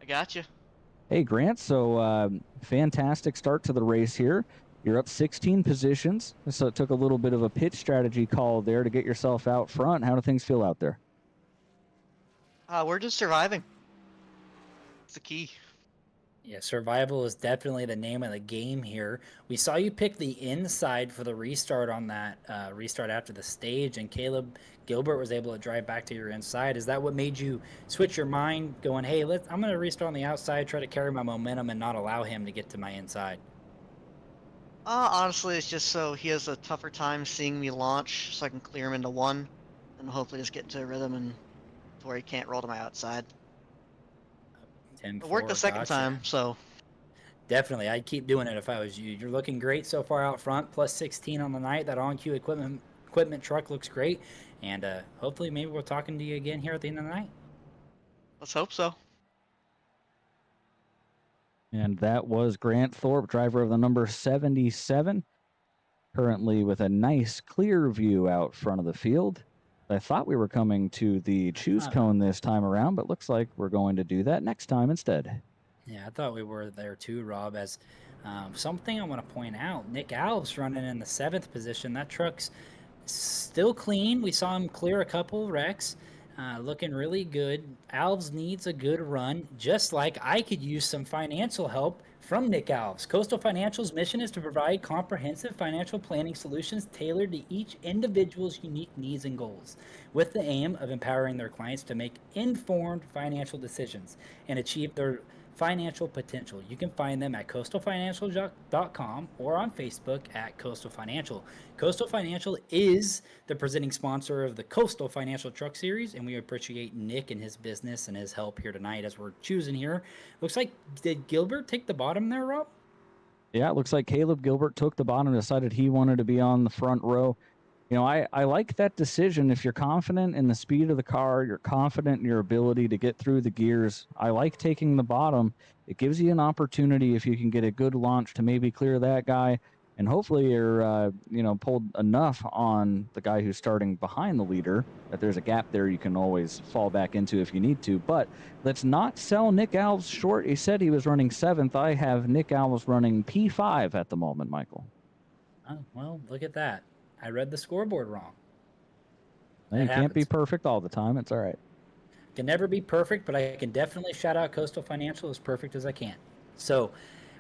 I got you. Hey, Grant. So fantastic start to the race here. You're up 16 positions, so it took a little bit of a pitch strategy call there to get yourself out front. How do things feel out there? We're just surviving. It's the key. Yeah, survival is definitely the name of the game here. We saw you pick the inside for the restart on that restart after the stage, and Caleb Gilbert was able to drive back to your inside. Is that what made you switch your mind, going, hey, I'm going to restart on the outside, try to carry my momentum and not allow him to get to my inside? Honestly, it's just so he has a tougher time seeing me launch, so I can clear him into 1, and hopefully just get into a rhythm and to where he can't roll to my outside. It worked the second time, so. Definitely, I'd keep doing it if I was you. You're looking great so far out front, plus 16 on the night. That OnQueue equipment truck looks great, and hopefully maybe we're talking to you again here at the end of the night. Let's hope so. And that was Grant Thorpe, driver of the number 77, currently with a nice clear view out front of the field. I thought we were coming to the choose cone this time around, but looks like we're going to do that next time instead. Yeah, I thought we were there too, Rob. As something I want to point out, Nick Alves running in the 7th position. That truck's still clean. We saw him clear a couple wrecks. Looking really good. Alves needs a good run, just like I could use some financial help from Nick Alves. Coastal Financial's mission is to provide comprehensive financial planning solutions tailored to each individual's unique needs and goals, with the aim of empowering their clients to make informed financial decisions and achieve their financial potential. You can find them at coastalfinancial.com or on Facebook at Coastal Financial. Coastal Financial is the presenting sponsor of the Coastal Financial Truck Series, and we appreciate Nick and his business and his help here tonight as we're choosing here. Looks like, did Gilbert take the bottom there, Rob? Yeah, it looks like Caleb Gilbert took the bottom, decided he wanted to be on the front row. You know, I like that decision. If you're confident in the speed of the car, you're confident in your ability to get through the gears, I like taking the bottom. It gives you an opportunity, if you can get a good launch, to maybe clear that guy. And hopefully you're, pulled enough on the guy who's starting behind the leader that there's a gap there you can always fall back into if you need to. But let's not sell Nick Alves short. He said he was running 7th. I have Nick Alves running P5 at the moment, Michael. Oh, well, look at that. I read the scoreboard wrong. You can't be perfect all the time. It's all right. Can never be perfect, but I can definitely shout out Coastal Financial as perfect as I can. So,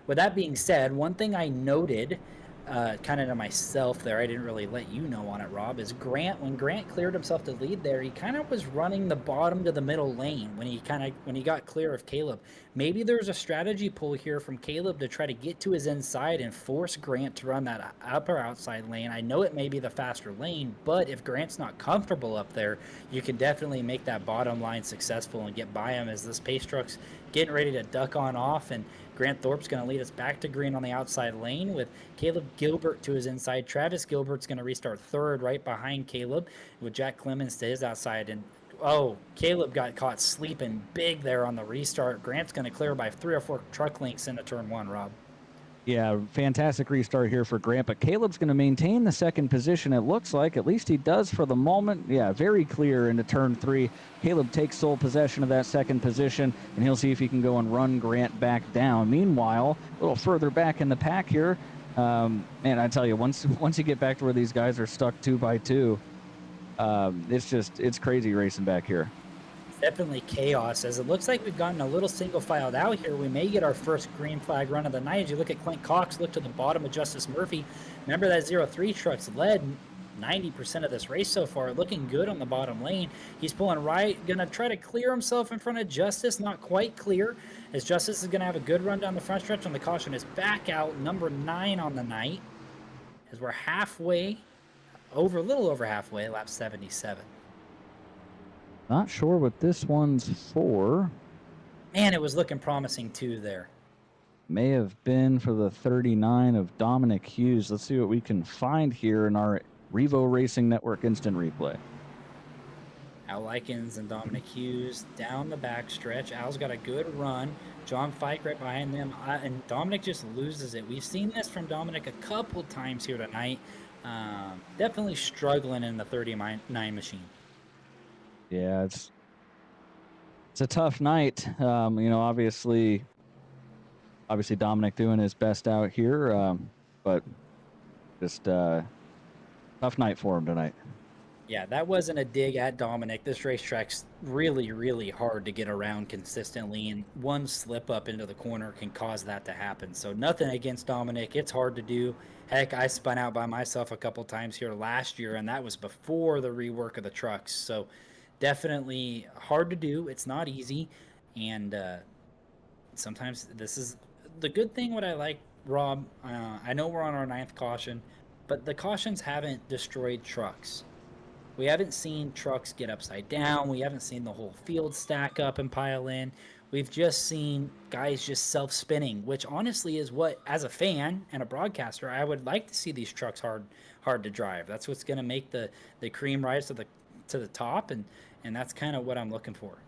with that being said, one thing I noted, kind of to myself there, I didn't really let you know on it, Rob, is when Grant cleared himself to lead there, he kind of was running the bottom to the middle lane when he got clear of Caleb. Maybe there's a strategy pull here from Caleb to try to get to his inside and force Grant to run that upper outside lane. I know it may be the faster lane, but if Grant's not comfortable up there, you can definitely make that bottom line successful and get by him as this pace truck's getting ready to duck on off, and Grant Thorpe's going to lead us back to green on the outside lane with Caleb Gilbert to his inside. Travis Gilbert's going to restart 3rd right behind Caleb with Jack Clemens to his outside. And, Caleb got caught sleeping big there on the restart. Grant's going to clear by 3 or 4 truck lengths into turn 1, Rob. Yeah, fantastic restart here for Grant, but Caleb's going to maintain the 2nd position, it looks like. At least he does for the moment. Yeah, very clear into turn 3. Caleb takes sole possession of that 2nd position, and he'll see if he can go and run Grant back down. Meanwhile, a little further back in the pack here, and I tell you, once you get back to where these guys are stuck 2 by 2, it's crazy racing back here. Definitely chaos, as it looks like we've gotten a little single filed out here. We may get our first green flag run of the night. As you look at Clint Cox, look to the bottom of Justice Murphy. Remember that 03 truck's led 90% of this race so far, looking good on the bottom lane. He's pulling right, gonna try to clear himself in front of Justice, not quite clear, as Justice is gonna have a good run down the front stretch on the caution. Is back out, number 9 on the night, as we're halfway, a little over halfway, lap 77. Not sure what this one's for. Man, it was looking promising too there. May have been for the 39 of Dominic Hughes. Let's see what we can find here in our Revo Racing Network instant replay. Al Likens and Dominic Hughes down the back stretch. Al's got a good run. John Fike right behind them. And Dominic just loses it. We've seen this from Dominic a couple times here tonight. Definitely struggling in the 39 machine. Yeah, it's a tough night. Obviously Dominic doing his best out here, but just tough night for him tonight. Yeah, that wasn't a dig at Dominic. This racetrack's really, really hard to get around consistently, and one slip up into the corner can cause that to happen. So nothing against Dominic. It's hard to do. Heck, I spun out by myself a couple times here last year, and that was before the rework of the trucks. So definitely hard to do. It's not easy, and sometimes this is the good thing. What I like, Rob, I know we're on our 9th caution, but the cautions haven't destroyed trucks. We haven't seen trucks get upside down. We haven't seen the whole field stack up and pile in. We've just seen guys just self-spinning, which honestly is what, as a fan and a broadcaster, I would like to see these trucks hard to drive. That's what's going to make the cream rise to the top, and that's kind of what I'm looking for.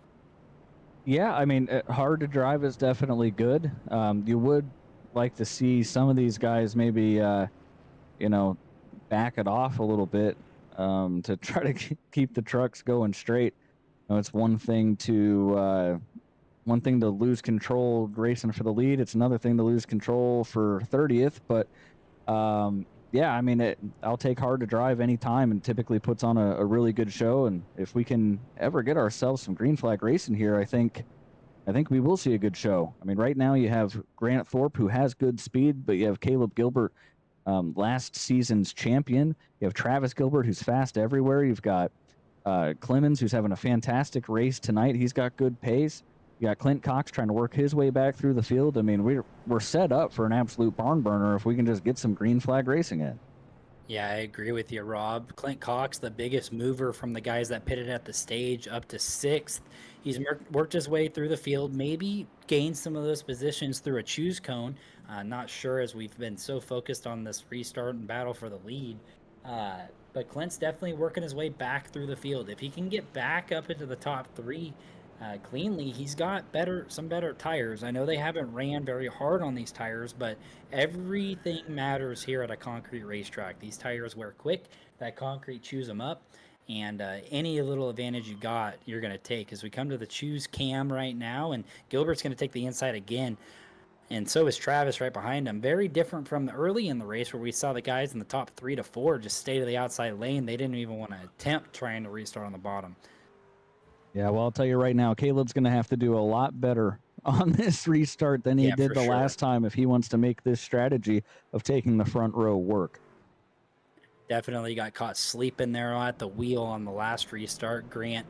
Yeah, I mean, hard to drive is definitely good. You would like to see some of these guys maybe, back it off a little bit to try to keep the trucks going straight. It's one thing to lose control racing for the lead. It's another thing to lose control for 30th. But yeah, I mean, I'll take hard to drive anytime, and typically puts on a really good show. And if we can ever get ourselves some green flag racing here, I think we will see a good show. I mean, right now you have Grant Thorpe, who has good speed, but you have Caleb Gilbert, last season's champion. You have Travis Gilbert, who's fast everywhere. You've got Clemens, who's having a fantastic race tonight. He's got good pace. You got Clint Cox trying to work his way back through the field. I mean, we're set up for an absolute barn burner if we can just get some green flag racing in. Yeah, I agree with you, Rob. Clint Cox, the biggest mover from the guys that pitted at the stage, up to 6th. He's worked his way through the field, maybe gained some of those positions through a choose cone. Not sure, as we've been so focused on this restart and battle for the lead. But Clint's definitely working his way back through the field. If he can get back up into the top 3 cleanly, he's got some better tires. I know they haven't ran very hard on these tires, but everything matters here at a concrete racetrack. These tires wear quick. That concrete chews them up. And any little advantage you got, you're going to take. As we come to the choose cam right now, and Gilbert's going to take the inside again. And so is Travis right behind him. Very different from early in the race where we saw the guys in the top 3 to 4 just stay to the outside lane. They didn't even want to attempt trying to restart on the bottom. Yeah, well, I'll tell you right now, Caleb's going to have to do a lot better on this restart than he did the last time if he wants to make this strategy of taking the front row work. Definitely got caught sleeping there at the wheel on the last restart. Grant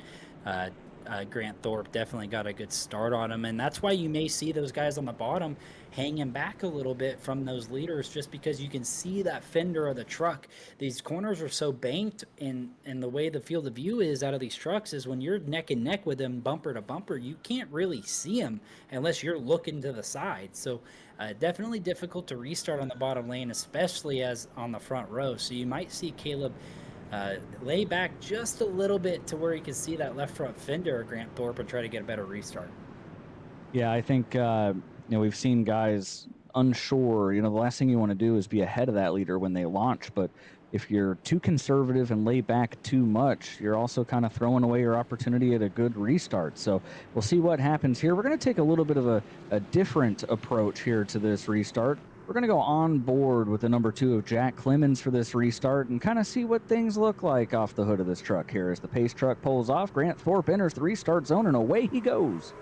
Thorpe definitely got a good start on him, and that's why you may see those guys on the bottom hanging back a little bit from those leaders, just because you can see that fender of the truck. These corners are so banked, and the way the field of view is out of these trucks is when you're neck and neck with them bumper to bumper, you can't really see them unless you're looking to the side. So definitely difficult to restart on the bottom lane, especially as on the front row. So you might see Caleb lay back just a little bit to where he can see that left front fender of Grant Thorpe and try to get a better restart. Yeah, I think we've seen guys unsure. The last thing you want to do is be ahead of that leader when they launch. But if you're too conservative and lay back too much, you're also kind of throwing away your opportunity at a good restart. So we'll see what happens here. We're going to take a little bit of a different approach here to this restart. We're going to go on board with the number 2 of Jack Clemens for this restart and kind of see what things look like off the hood of this truck here. As the pace truck pulls off, Grant Thorpe enters the restart zone, and away he goes.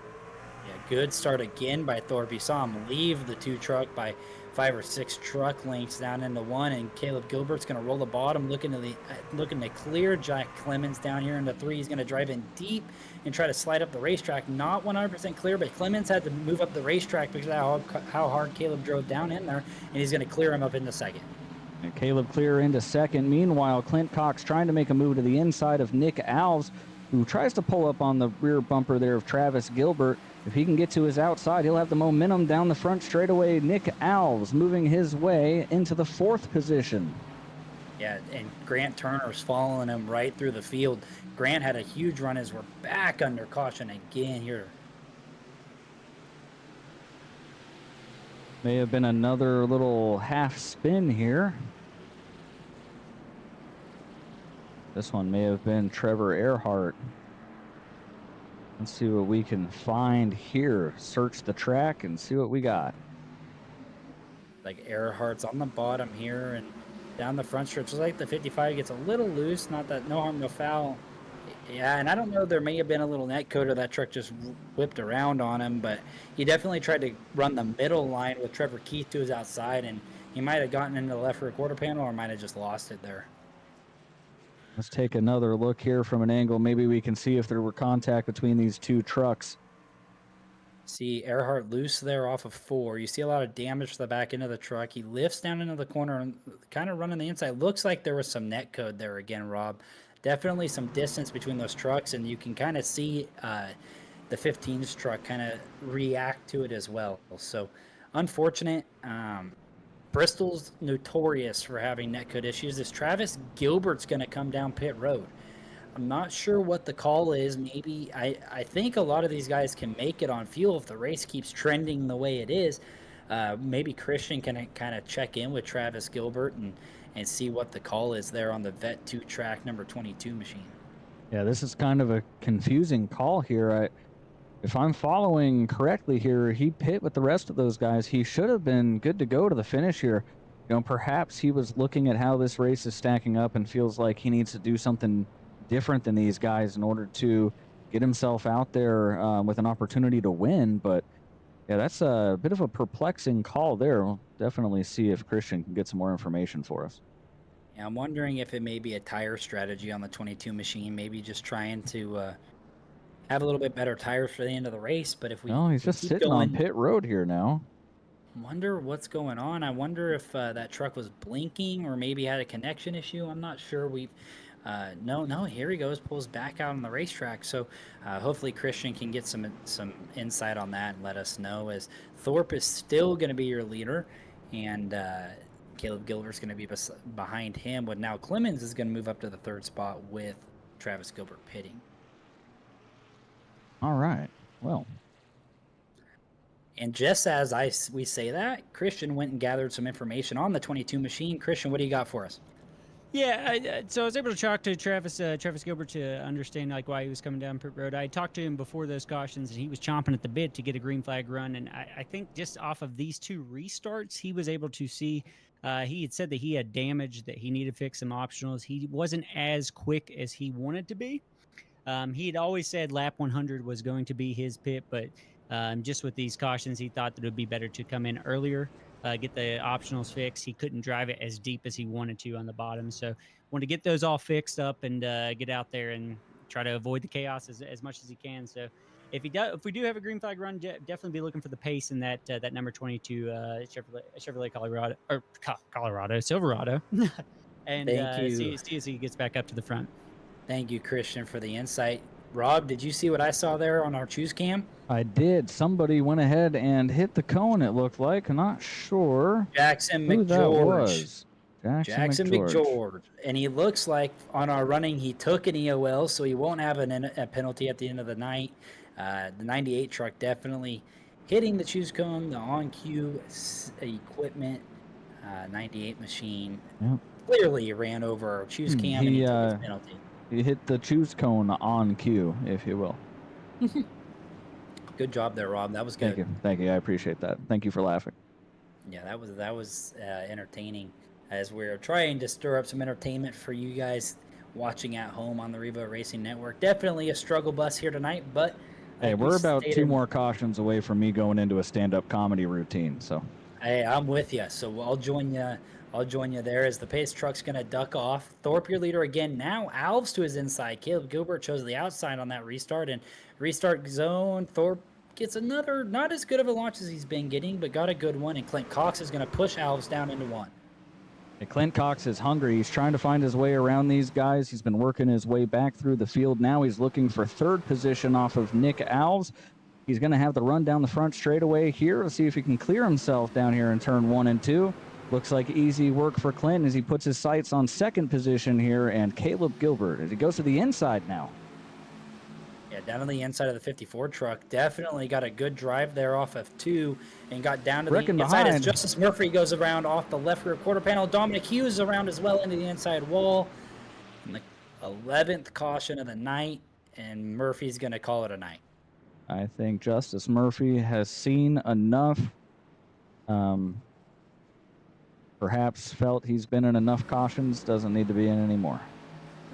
Yeah, good start again by Thorpe. You saw him leave the 2 truck by 5 or 6 truck lengths down into one, and Caleb Gilbert's going to roll the bottom, looking to clear Jack Clemens down here into 3. He's going to drive in deep and try to slide up the racetrack. Not 100% clear, but Clemens had to move up the racetrack because of how hard Caleb drove down in there, and he's going to clear him up into 2nd. And Caleb clear into 2nd. Meanwhile, Clint Cox trying to make a move to the inside of Nick Alves, who tries to pull up on the rear bumper there of Travis Gilbert. If he can get to his outside, he'll have the momentum down the front straightaway. Nick Alves moving his way into the 4th position. Yeah, and Grant Turner's following him right through the field. Grant had a huge run as we're back under caution again here. May have been another little half spin here. This one may have been Trevor Earhart. Let's see what we can find here. Search the track and see what we got. Like Earhart's on the bottom here and down the front stretch. Looks like the 55 gets a little loose. Not that no harm, no foul. Yeah, and I don't know. There may have been a little net code or that truck just whipped around on him, but he definitely tried to run the middle line with Trevor Keith to his outside, and he might have gotten into the left rear quarter panel or might have just lost it there. Let's take another look here from an angle. Maybe we can see if there were contact between these two trucks. See Earhart loose there off of 4. You see a lot of damage to the back end of the truck. He lifts down into the corner and kind of running the inside. Looks like there was some net code there again, Rob. Definitely some distance between those trucks, and you can kind of see the 15's truck kind of react to it as well. So unfortunate. Bristol's notorious for having netcode issues. This Travis Gilbert's going to come down pit road. I'm not sure what the call is. Maybe I think a lot of these guys can make it on fuel if the race keeps trending the way it is. Maybe Christian can kind of check in with Travis Gilbert and see what the call is there on the Vet 2 track number 22 machine. Yeah, this is kind of a confusing call here. If I'm following correctly here, he pit with the rest of those guys. He should have been good to go to the finish here. You know, perhaps he was looking at how this race is stacking up and feels like he needs to do something different than these guys in order to get himself out there with an opportunity to win. But yeah, that's a bit of a perplexing call there. We'll definitely see if Christian can get some more information for us. Yeah, I'm wondering if it may be a tire strategy on the 22 machine, maybe just trying to have a little bit better tires for the end of the race. But if we he's just sitting on pit road here now. Wonder what's going on. I wonder if that truck was blinking or maybe had a connection issue. I'm not sure. No, here he goes, pulls back out on the racetrack. So hopefully Christian can get some insight on that and let us know, as Thorpe is still going to be your leader, and Caleb Gilbert's going to be behind him. But now Clemens is going to move up to the 3rd spot with Travis Gilbert pitting. All right. Well. And just as we say that, Christian went and gathered some information on the 22 machine. Christian, what do you got for us? Yeah, so I was able to talk to Travis Gilbert to understand why he was coming down pit road. I talked to him before those cautions, and he was chomping at the bit to get a green flag run. And I think just off of these 2 restarts, he was able to see. He had said that he had damage, that he needed to fix some optionals. He wasn't as quick as he wanted to be. He had always said lap 100 was going to be his pit, but just with these cautions, he thought that it would be better to come in earlier. Get the optionals fixed. He couldn't drive it as deep as he wanted to on the bottom, so wanted to get those all fixed up and get out there and try to avoid the chaos as much as he can. So if we do have a green flag run, definitely be looking for the pace in that number 22 Chevrolet Colorado Silverado, and see as he gets back up to the front. Thank you, Christian, for the insight. Rob, did you see what I saw there on our choose cam? I did. Somebody went ahead and hit the cone, it looked like. I'm not sure Jackson who McGeorge. that was. Jackson McGeorge. And he looks like on our running he took an EOL, so he won't have a penalty at the end of the night. The 98 truck definitely hitting the choose cone, the OnQueue equipment 98 machine. Yep. Clearly ran over our choose cam and he took his penalty. He hit the choose cone on cue, if you will. Good job there, Rob. That was good. Thank you. I appreciate that. Thank you for laughing. Yeah, that was entertaining, as we're trying to stir up some entertainment for you guys watching at home on the Revo Racing Network. Definitely a struggle bus here tonight, but hey, we're about 2 more cautions away from me going into a stand-up comedy routine. So Hey, I'm with you. So I'll join you. I'll join you there as the pace truck's going to duck off. Thorpe, your leader again. Now Alves to his inside. Caleb Gilbert chose the outside on that restart. And restart zone. Thorpe gets another, not as good of a launch as he's been getting, but got a good one. And Clint Cox is going to push Alves down into one. Clint Cox is hungry. He's trying to find his way around these guys. He's been working his way back through the field. Now he's looking for third position off of Nick Alves. He's going to have to run down the front straightaway here to see if he can clear himself down here in turn 1 and 2. Looks like easy work for Clint as he puts his sights on second position here, and Caleb Gilbert as he goes to the inside now. Yeah, down on the inside of the 54 truck. Definitely got a good drive there off of 2 and got down to the inside as Justice Murphy goes around off the left rear quarter panel. Dominic Hughes around as well into the inside wall. And the 11th caution of the night, and Murphy's going to call it a night. I think Justice Murphy has seen enough. Perhaps felt he's been in enough cautions, doesn't need to be in anymore.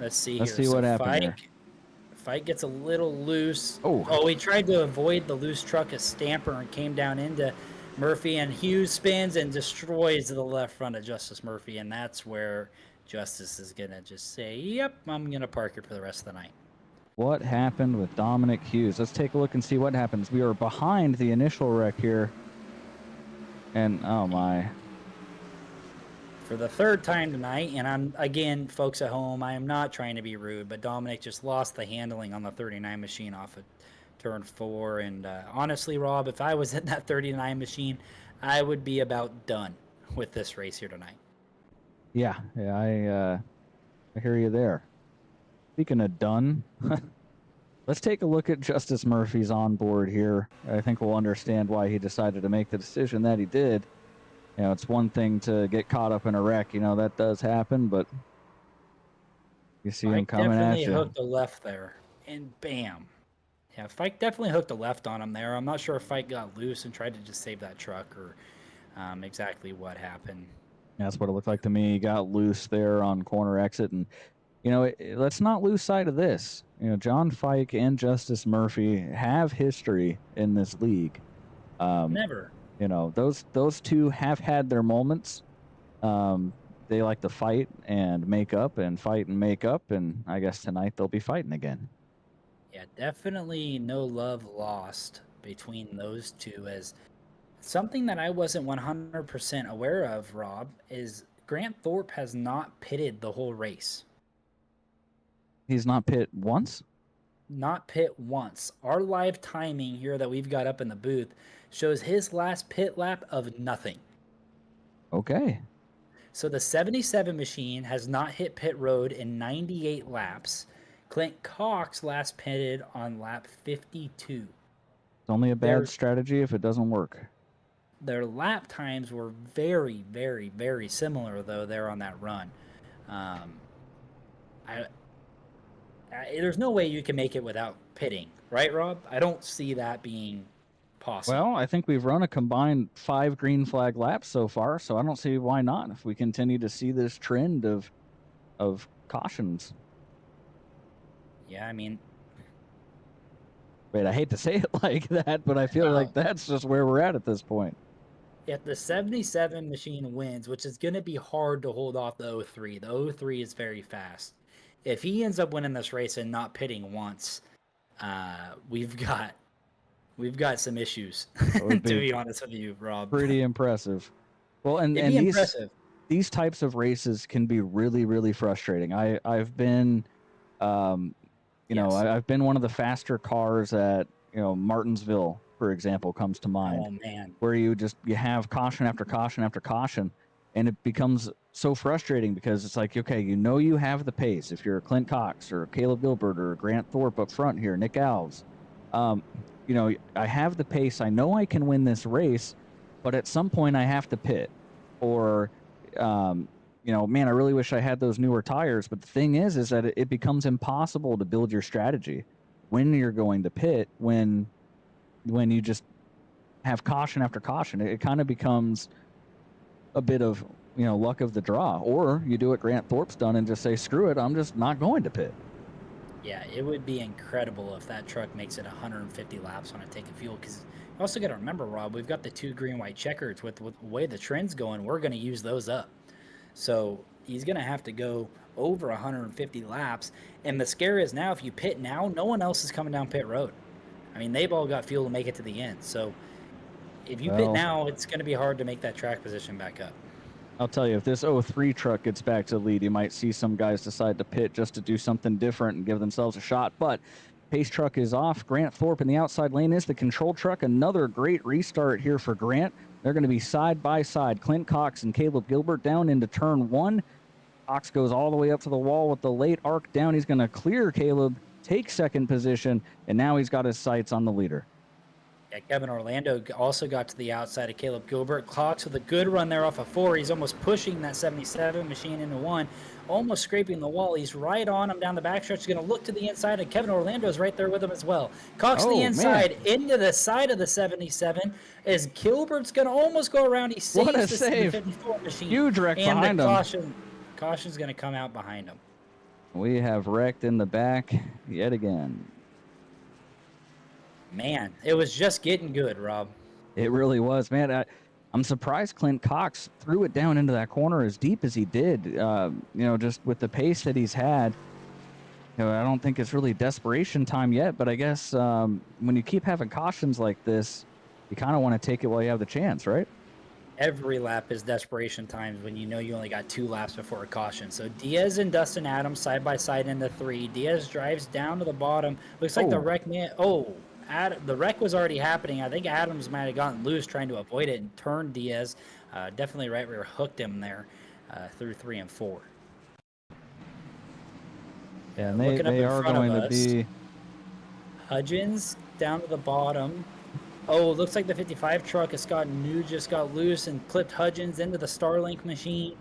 Let's see what happened here. Fight gets a little loose. Oh, he tried to avoid the loose truck as Stamper and came down into Murphy, and Hughes spins and destroys the left front of Justice Murphy, and that's where Justice is going to just say, yep, I'm going to park here for the rest of the night. What happened with Dominic Hughes? Let's take a look and see what happens. We are behind the initial wreck here, and oh my. For the third time tonight, and I'm, again, folks at home, I am not trying to be rude, but Dominic just lost the handling on the 39 machine off of turn 4, and honestly, Rob, if I was in that 39 machine, I would be about done with this race here tonight. Yeah, I hear you there. Speaking of done, let's take a look at Justice Murphy's onboard here. I think we'll understand why he decided to make the decision that he did. You know, it's one thing to get caught up in a wreck. You know, that does happen, but you see him coming at you. Definitely hooked a left there, and bam. Yeah, Fike definitely hooked a left on him there. I'm not sure if Fike got loose and tried to just save that truck or exactly what happened. That's what it looked like to me. He got loose there on corner exit, and you know, let's not lose sight of this. You know, John Fike and Justice Murphy have history in this league. Never. You know, those two have had their moments. They like to fight and make up and fight and make up, and I guess tonight they'll be fighting again. Yeah, definitely no love lost between those two. As something that I wasn't 100% aware of, Rob, is Grant Thorpe has not pitted the whole race. He's not pit once? Not pit once. Our live timing here that we've got up in the booth shows his last pit lap of nothing. Okay. So the 77 machine has not hit pit road in 98 laps. Clint Cox last pitted on lap 52. It's only a bad strategy if it doesn't work. Their lap times were very, very, very similar, though, there on that run. There's no way you can make it without pitting, right, Rob? I don't see that being possible. Well, I think we've run a combined 5 green flag laps so far, so I don't see why not if we continue to see this trend of cautions. Yeah, I mean... Wait, I hate to say it like that, but I feel like that's just where we're at this point. If the 77 machine wins, which is going to be hard to hold off the 03. The 03 is very fast. If he ends up winning this race and not pitting once, we've got some issues, to be honest with you, Rob. Pretty impressive. Well, and these types of races can be really, really frustrating. I've been, I've been one of the faster cars at, Martinsville, for example, comes to mind. Oh man. Where you have caution after caution after caution, and it becomes so frustrating because it's like, okay, you have the pace. If you're Clint Cox or Caleb Gilbert or Grant Thorpe up front here, Nick Alves, I have the pace. I know I can win this race, but at some point I have to pit. Or, man, I really wish I had those newer tires. But the thing is that it becomes impossible to build your strategy when you're going to pit, when you just have caution after caution. It kind of becomes a bit of, luck of the draw. Or you do what Grant Thorpe's done and just say, screw it, I'm just not going to pit. Yeah, it would be incredible if that truck makes it 150 laps on a tank of fuel. Because you also got to remember, Rob, we've got the 2 green-white checkers with the way the trend's going. We're going to use those up. So he's going to have to go over 150 laps. And the scare is now, if you pit now, no one else is coming down pit road. I mean, they've all got fuel to make it to the end. So if you pit now, it's going to be hard to make that track position back up. I'll tell you, if this 03 truck gets back to lead, you might see some guys decide to pit just to do something different and give themselves a shot. But pace truck is off. Grant Thorpe in the outside lane is the control truck. Another great restart here for Grant. They're going to be side by side. Clint Cox and Caleb Gilbert down into turn 1. Cox goes all the way up to the wall with the late arc down. He's going to clear Caleb, take second position, and now he's got his sights on the leader. Yeah, Kevin Orlando also got to the outside of Caleb Gilbert. Cox with a good run there off of 4. He's almost pushing that 77 machine into 1, almost scraping the wall. He's right on him down the backstretch. He's going to look to the inside, and Kevin Orlando is right there with him as well. Cox to the inside, into the side of the 77, as Gilbert's going to almost go around. He saves what a the save. 54 machine. Huge wreck and behind him. Caution's going to come out behind him. We have wrecked in the back yet again. Man, it was just getting good, Rob. It really was, man. I'm surprised Clint Cox threw it down into that corner as deep as he did. Just with the pace that he's had. I don't think it's really desperation time yet, but I guess when you keep having cautions like this, you kind of want to take it while you have the chance, right? Every lap is desperation times when you know you only got 2 laps before a caution. So Diaz and Dustin Adams side by side into 3. Diaz drives down to the bottom. Looks like the wreck man. The wreck was already happening. I think Adams might have gotten loose trying to avoid it and turned Diaz. Definitely right rear hooked him there through 3 and 4. Yeah, and they are going to be. Hudgens down to the bottom. Oh, looks like the 55 truck of Scott New just got loose and clipped Hudgens into the Starlink machine.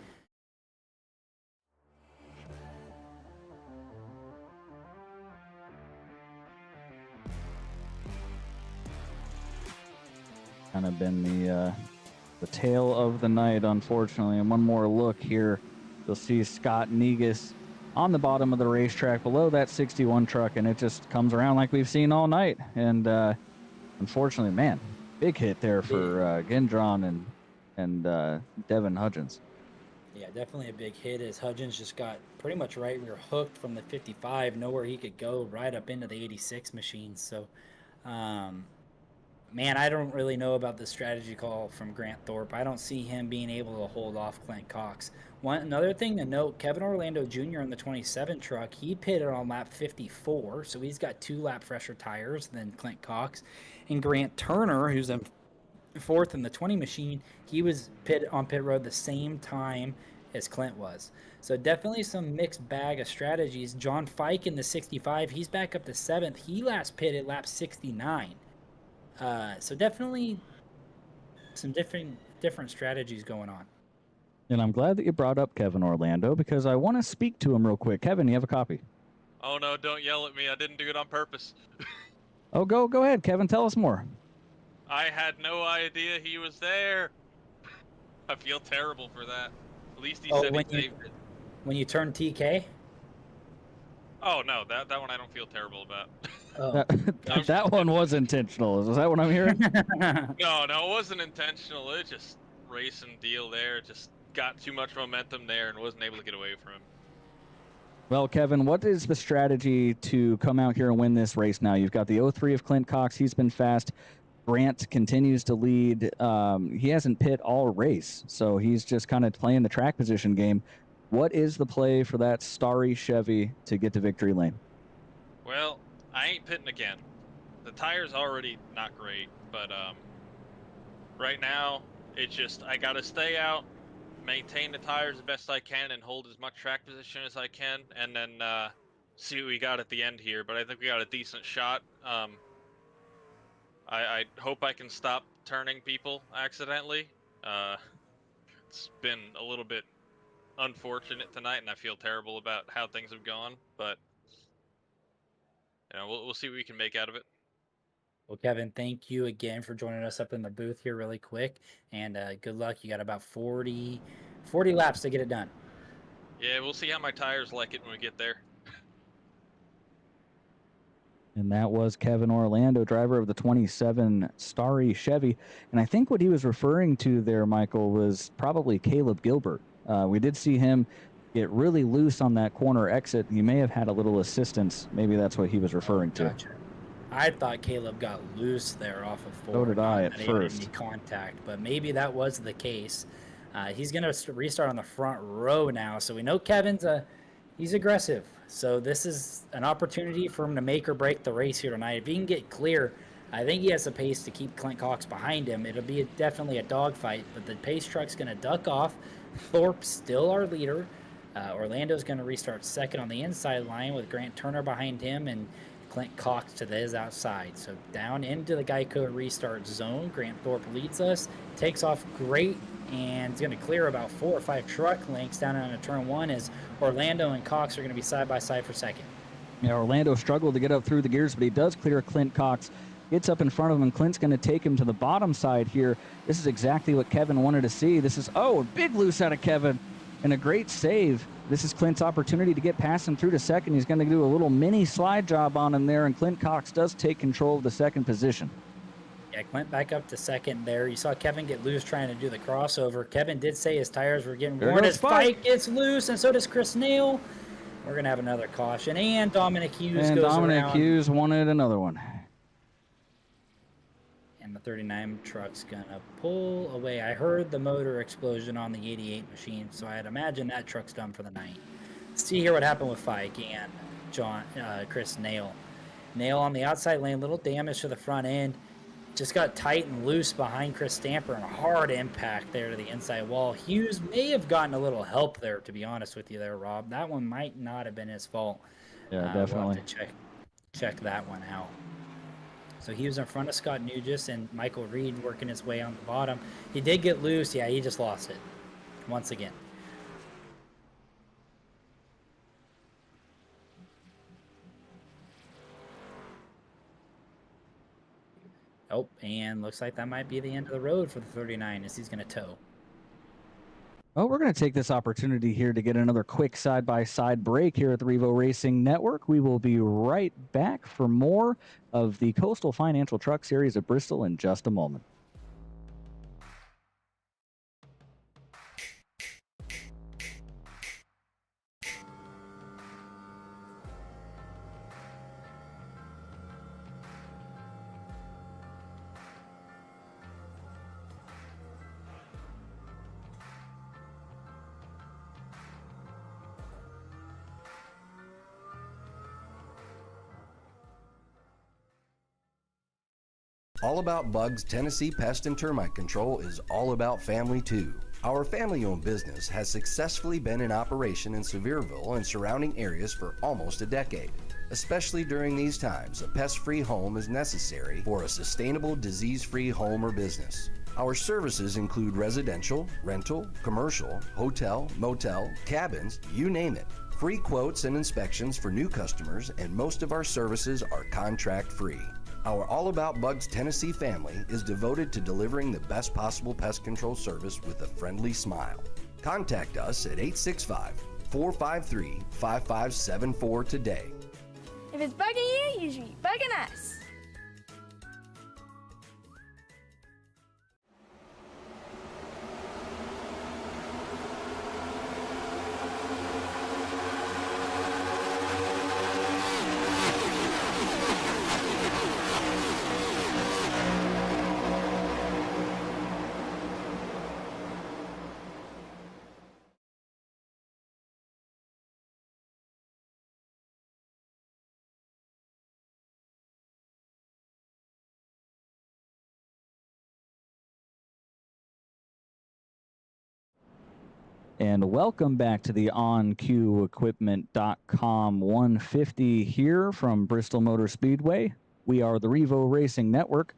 Kind of been the tale of the night, unfortunately. And one more look here, you'll see Scott Negus on the bottom of the racetrack below that 61 truck, and it just comes around like we've seen all night. And unfortunately, man, big hit there for Gendron and Devin Hudgens. Yeah, definitely a big hit as Hudgens just got pretty much right rear hooked from the 55, nowhere he could go, right up into the 86 machine. So, man, I don't really know about the strategy call from Grant Thorpe. I don't see him being able to hold off Clint Cox. Another thing to note, Kevin Orlando Jr. in the 27 truck, he pitted on lap 54, so he's got 2 lap fresher tires than Clint Cox. And Grant Turner, who's in 4th in the 20 machine, he was on pit road the same time as Clint was. So definitely some mixed bag of strategies. John Fike in the 65, he's back up to 7th. He last pitted lap 69. So definitely some different strategies going on. And I'm glad that you brought up Kevin Orlando because I want to speak to him real quick. Kevin, you have a copy? Oh no, don't yell at me. I didn't do it on purpose. Oh, go ahead, Kevin. Tell us more. I had no idea he was there. I feel terrible for that. At least he said he saved it. When you turn TK? Oh no, that one I don't feel terrible about. Oh. That one was intentional. Is that what I'm hearing? No, it wasn't intentional. It just racing deal there. Just got too much momentum there and wasn't able to get away from him. Well, Kevin, what is the strategy to come out here and win this race now? You've got the 03 of Clint Cox. He's been fast. Grant continues to lead. He hasn't pit all race, so he's just kind of playing the track position game. What is the play for that starry Chevy to get to victory lane? Well, I ain't pitting again. The tire's already not great, but right now, it's just I got to stay out, maintain the tires the best I can, and hold as much track position as I can, and then see what we got at the end here. But I think we got a decent shot. I hope I can stop turning people accidentally. It's been a little bit unfortunate tonight, and I feel terrible about how things have gone. But we'll see what we can make out of it. Well, Kevin, thank you again for joining us up in the booth here really quick, and good luck. You got about 40 laps to get it done. Yeah, we'll see how my tires like it when we get there. And that was Kevin Orlando, driver of the 27 Starry Chevy. And I think what he was referring to there, Michael, was probably Caleb Gilbert. We did see him get really loose on that corner exit. He may have had a little assistance. Maybe that's what he was referring to. I thought Caleb got loose there off of 4. So did I at first. Any contact, but maybe that was the case. He's going to restart on the front row now. So we know Kevin's he's aggressive. So this is an opportunity for him to make or break the race here tonight. If he can get clear, I think he has the pace to keep Clint Cox behind him. It'll be definitely a dogfight, but the pace truck's going to duck off. Thorpe's still our leader. Orlando's going to restart second on the inside line with Grant Turner behind him and Clint Cox to his outside. So down into the Geico restart zone. Grant Thorpe leads us, takes off great, and is going to clear about 4 or 5 truck lengths down into turn 1 as Orlando and Cox are going to be side by side for second. Yeah, Orlando struggled to get up through the gears, but he does clear Clint Cox. Gets up in front of him, and Clint's going to take him to the bottom side here. This is exactly what Kevin wanted to see. This is, a big loose out of Kevin, and a great save. This is Clint's opportunity to get past him through to second. He's going to do a little mini slide job on him there, and Clint Cox does take control of the second position. Yeah, Clint back up to second there. You saw Kevin get loose trying to do the crossover. Kevin did say his tires were getting worn. His Spike gets loose, and so does Chris Nail. We're going to have another caution, and Dominic Hughes goes around. Dominic Hughes wanted another one. And the 39 truck's going to pull away. I heard the motor explosion on the 88 machine, so I'd imagine that truck's done for the night. Let's see here what happened with Fike and Chris Nail. Nail on the outside lane, little damage to the front end. Just got tight and loose behind Chris Stamper and a hard impact there to the inside wall. Hughes may have gotten a little help there, to be honest with you there, Rob. That one might not have been his fault. Yeah, definitely. We'll have to check that one out. So he was in front of Scott Nugis and Michael Reed working his way on the bottom. He did get loose. Yeah, he just lost it once again. Oh, and looks like that might be the end of the road for the 39 as he's going to tow. Well, we're going to take this opportunity here to get another quick side-by-side break here at the Revo Racing Network. We will be right back for more of the Coastal Financial Truck Series at Bristol in just a moment. All About Bugs Tennessee Pest and Termite Control is all about family too. Our family-owned business has successfully been in operation in Sevierville and surrounding areas for almost a decade. Especially during these times, a pest-free home is necessary for a sustainable, disease-free home or business. Our services include residential, rental, commercial, hotel, motel, cabins, you name it. Free quotes and inspections for new customers, and most of our services are contract-free. Our All About Bugs Tennessee family is devoted to delivering the best possible pest control service with a friendly smile. Contact us at 865-453-5574 today. If it's bugging you, you should be bugging us. And welcome back to the OnQueueEquipment.com 150 here from Bristol Motor Speedway. We are the Revo Racing Network,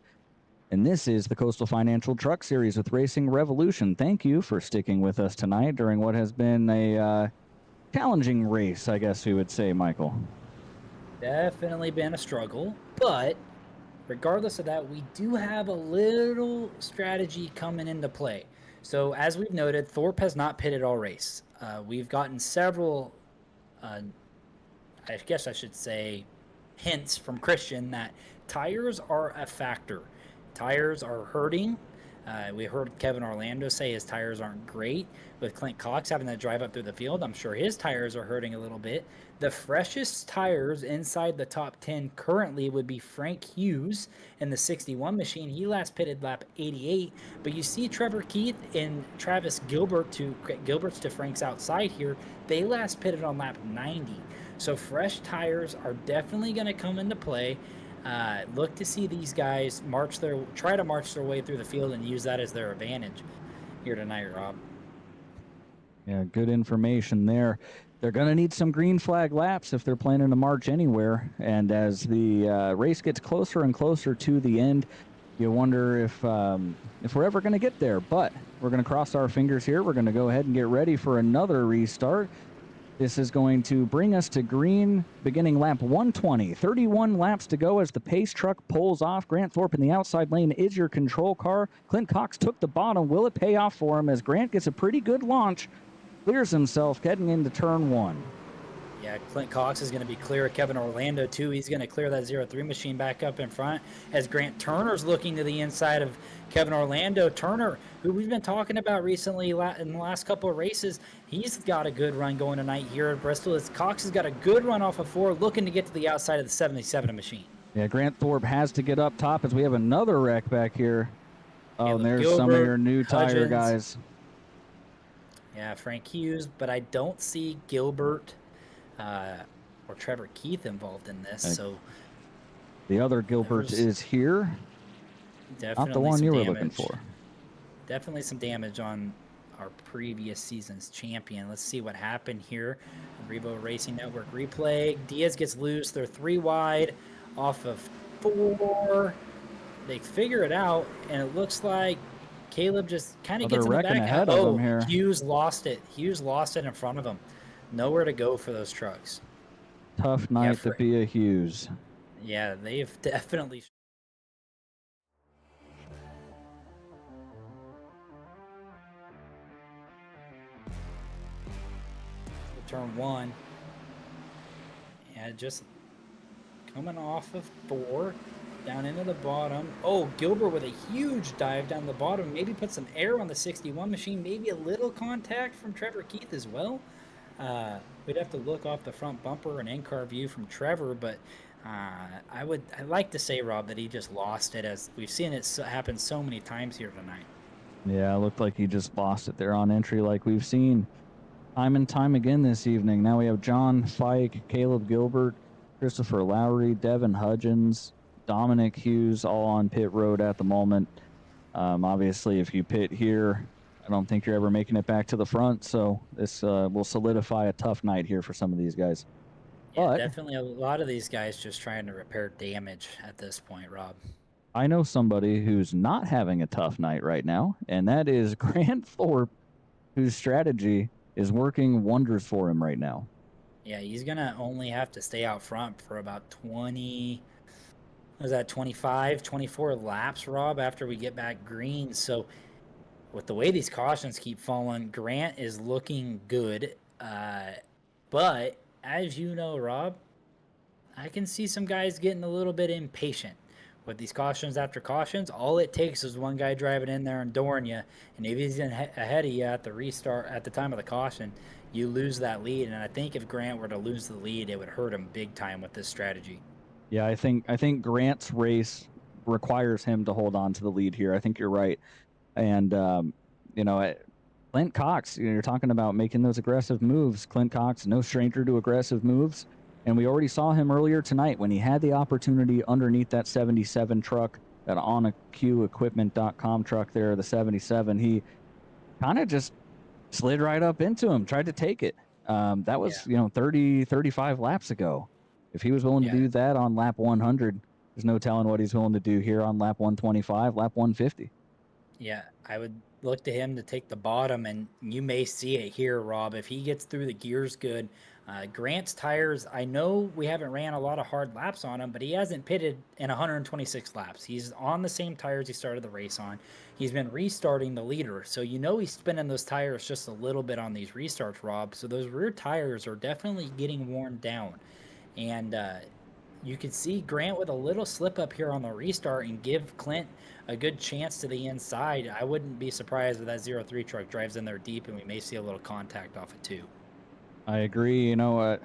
and this is the Coastal Financial Truck Series with Racing Revolution. Thank you for sticking with us tonight during what has been a challenging race, I guess we would say, Michael. Definitely been a struggle, but regardless of that, we do have a little strategy coming into play. So as we've noted, Thorpe has not pitted all race. We've gotten several, I guess I should say, hints from Christian that tires are a factor. Tires are hurting. We heard Kevin Orlando say his tires aren't great. With Clint Cox having to drive up through the field, I'm sure his tires are hurting a little bit. The freshest tires inside the top 10 currently would be Frank Hughes in the 61 machine. He last pitted lap 88, but you see Trevor Keith and Travis Gilbert's to Frank's outside here. They last pitted on lap 90. So fresh tires are definitely going to come into play. Look to see these guys try to march their way through the field and use that as their advantage here tonight, Rob. Yeah, good information there. They're going to need some green flag laps if they're planning to march anywhere. And as the race gets closer and closer to the end, you wonder if we're ever going to get there. But we're going to cross our fingers here. We're going to go ahead and get ready for another restart. This is going to bring us to green beginning lap 120. 31 laps to go as the pace truck pulls off. Grant Thorpe in the outside lane is your control car. Clint Cox took the bottom. Will it pay off for him as Grant gets a pretty good launch, clears himself heading into turn 1. Yeah, Clint Cox is going to be clear of Kevin Orlando, too. He's going to clear that 0-3 machine back up in front as Grant Turner's looking to the inside of Kevin Orlando. Turner, who we've been talking about recently in the last couple of races, he's got a good run going tonight here at Bristol. As Cox has got a good run off of 4, looking to get to the outside of the 77 machine. Yeah, Grant Thorpe has to get up top as we have another wreck back here. Oh, and there's Gilbert, some of your new tire Hudgens. guys. Yeah, Frank Hughes, but I don't see Gilbert or Trevor Keith involved in this. So the other Gilbert is here. Not the one you were looking for. Definitely some damage on our previous season's champion. Let's see what happened here. Revo Racing Network replay. Diaz gets loose. They're 3 wide off of 4. They figure it out, and it looks like Caleb just kind of gets in the back. Ahead of them here. Hughes lost it. Hughes lost it in front of him. Nowhere to go for those trucks. Tough night to be a Hughes. Yeah, they've definitely. Turn 1. Yeah, just coming off of 4. Down into the bottom. Oh, Gilbert with a huge dive down the bottom. Maybe put some air on the 61 machine. Maybe a little contact from Trevor Keith as well. We'd have to look off the front bumper and in-car view from Trevor, but I'd like to say, Rob, that he just lost it, as we've seen it happen so many times here tonight. Yeah, it looked like he just lost it there on entry, like we've seen time and time again this evening. Now we have John Fike, Caleb Gilbert, Christopher Lowry, Devin Hudgens, Dominic Hughes, all on pit road at the moment. Obviously, if you pit here, I don't think you're ever making it back to the front, so this will solidify a tough night here for some of these guys. Yeah, definitely a lot of these guys just trying to repair damage at this point, Rob. I know somebody who's not having a tough night right now, and that is Grant Thorpe, whose strategy is working wonders for him right now. Yeah, he's going to only have to stay out front for about 25, 24 laps, Rob, after we get back green. So with the way these cautions keep falling, Grant is looking good. But as you know, Rob, I can see some guys getting a little bit impatient with these cautions after cautions. All it takes is one guy driving in there and dooring you, and if he's ahead of you at the restart at the time of the caution, you lose that lead. And I think if Grant were to lose the lead, it would hurt him big time with this strategy. Yeah, I think Grant's race requires him to hold on to the lead here. I think you're right. And, Clint Cox, you're talking about making those aggressive moves. Clint Cox, no stranger to aggressive moves. And we already saw him earlier tonight when he had the opportunity underneath that 77 truck, that OnQueue truck there, the 77. He kind of just slid right up into him, tried to take it. That was, 30, 35 laps ago. If he was willing to do that on lap 100, there's no telling what he's willing to do here on lap 125, lap 150. Yeah, I would look to him to take the bottom, and you may see it here, Rob. If he gets through the gears good, Grant's tires, I know we haven't ran a lot of hard laps on him, but he hasn't pitted in 126 laps. He's on the same tires he started the race on. He's been restarting the leader, so he's spinning those tires just a little bit on these restarts, Rob. So those rear tires are definitely getting worn down. And you could see Grant with a little slip up here on the restart and give Clint a good chance to the inside. I wouldn't be surprised if that 0-3 truck drives in there deep and we may see a little contact off it too. I agree. You know what?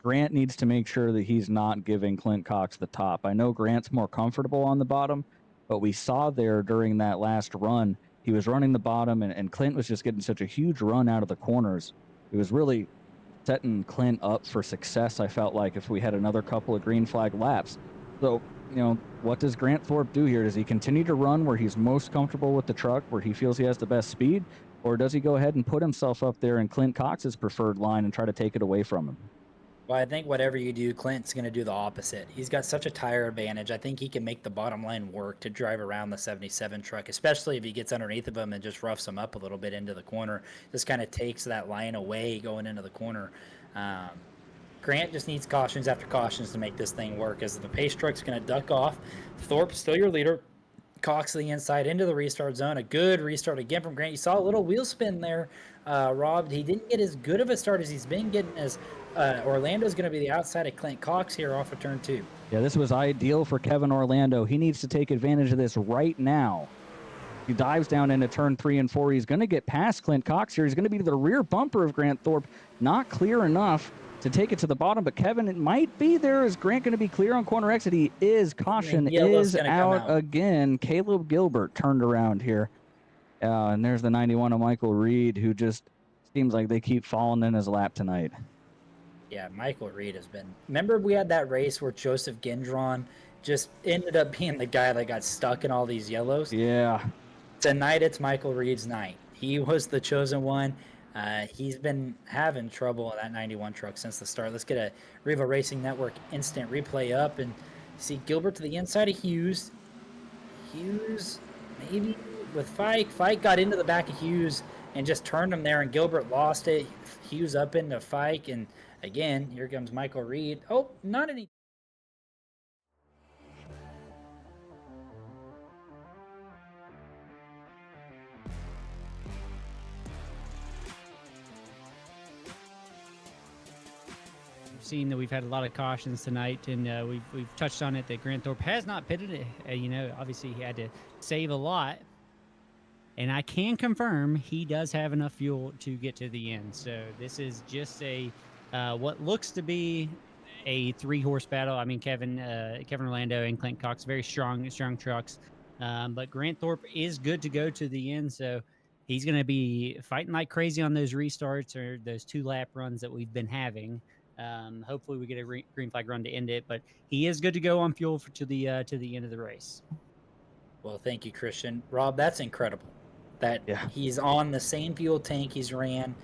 Grant needs to make sure that he's not giving Clint Cox the top. I know Grant's more comfortable on the bottom, but we saw there during that last run, he was running the bottom, and Clint was just getting such a huge run out of the corners. It was really setting Clint up for success, I felt like, if we had another couple of green flag laps. So, you know, what does Grant Thorpe do here? Does he continue to run where he's most comfortable with the truck, where he feels he has the best speed? Or does he go ahead and put himself up there in Clint Cox's preferred line and try to take it away from him? Well, I think whatever you do, Clint's going to do the opposite. He's got such a tire advantage. I think he can make the bottom line work to drive around the 77 truck, especially if he gets underneath of him and just roughs him up a little bit into the corner. Just kind of takes that line away going into the corner. Grant just needs cautions after cautions to make this thing work, as the pace truck's going to duck off. Thorpe's still your leader. Cox to the inside into the restart zone. A good restart again from Grant. You saw a little wheel spin there, Rob. He didn't get as good of a start as he's been getting, as Orlando's going to be the outside of Clint Cox here off of turn 2. Yeah, this was ideal for Kevin Orlando. He needs to take advantage of this right now. He dives down into turn 3 and 4. He's going to get past Clint Cox here. He's going to be to the rear bumper of Grant Thorpe. Not clear enough to take it to the bottom, but Kevin, it might be there. Is Grant going to be clear on corner exit? He is. Caution is out again. Caleb Gilbert turned around here. And there's the 91 of Michael Reed, who just seems like they keep falling in his lap tonight. Yeah, Michael Reed has been... Remember we had that race where Joseph Gendron just ended up being the guy that got stuck in all these yellows? Yeah. Tonight it's Michael Reed's night. He was the chosen one. He's been having trouble in that 91 truck since the start. Let's get a Riva Racing Network instant replay up and see Gilbert to the inside of Hughes. Hughes maybe with Fike. Fike got into the back of Hughes and just turned him there, and Gilbert lost it. Hughes up into Fike, and again, here comes Michael Reed. Oh, not any. Seen that we've had a lot of cautions tonight, and we've touched on it that Grant Thorpe has not pitted it. You know, obviously he had to save a lot, and I can confirm he does have enough fuel to get to the end. So this is just a what looks to be a 3-horse battle. I mean, Kevin Orlando and Clint Cox, very strong trucks, but Grant Thorpe is good to go to the end. So he's going to be fighting like crazy on those restarts or those 2-lap runs that we've been having. Hopefully we get a green flag run to end it, but he is good to go on fuel to the end of the race. Well, thank you, Christian. Rob, that's incredible that he's on the same fuel tank he's ran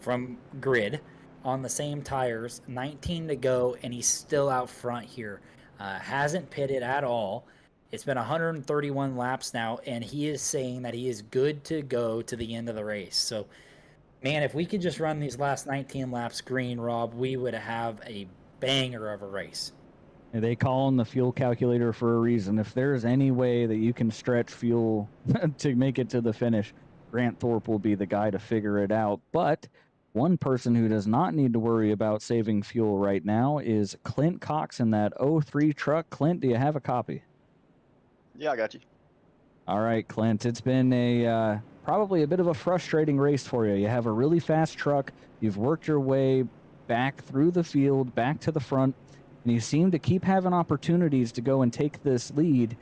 from grid, on the same tires, 19 to go, and he's still out front here. Hasn't pitted at all. It's been 131 laps now, and he is saying that he is good to go to the end of the race. So, man, if we could just run these last 19 laps green, Rob, we would have a banger of a race. They call him the fuel calculator for a reason. If there's any way that you can stretch fuel to make it to the finish, Grant Thorpe will be the guy to figure it out. But one person who does not need to worry about saving fuel right now is Clint Cox in that 03 truck. Clint, do you have a copy? Yeah, I got you. All right, Clint. It's been a probably a bit of a frustrating race for you. You have a really fast truck. You've worked your way back through the field, back to the front, and you seem to keep having opportunities to go and take this lead,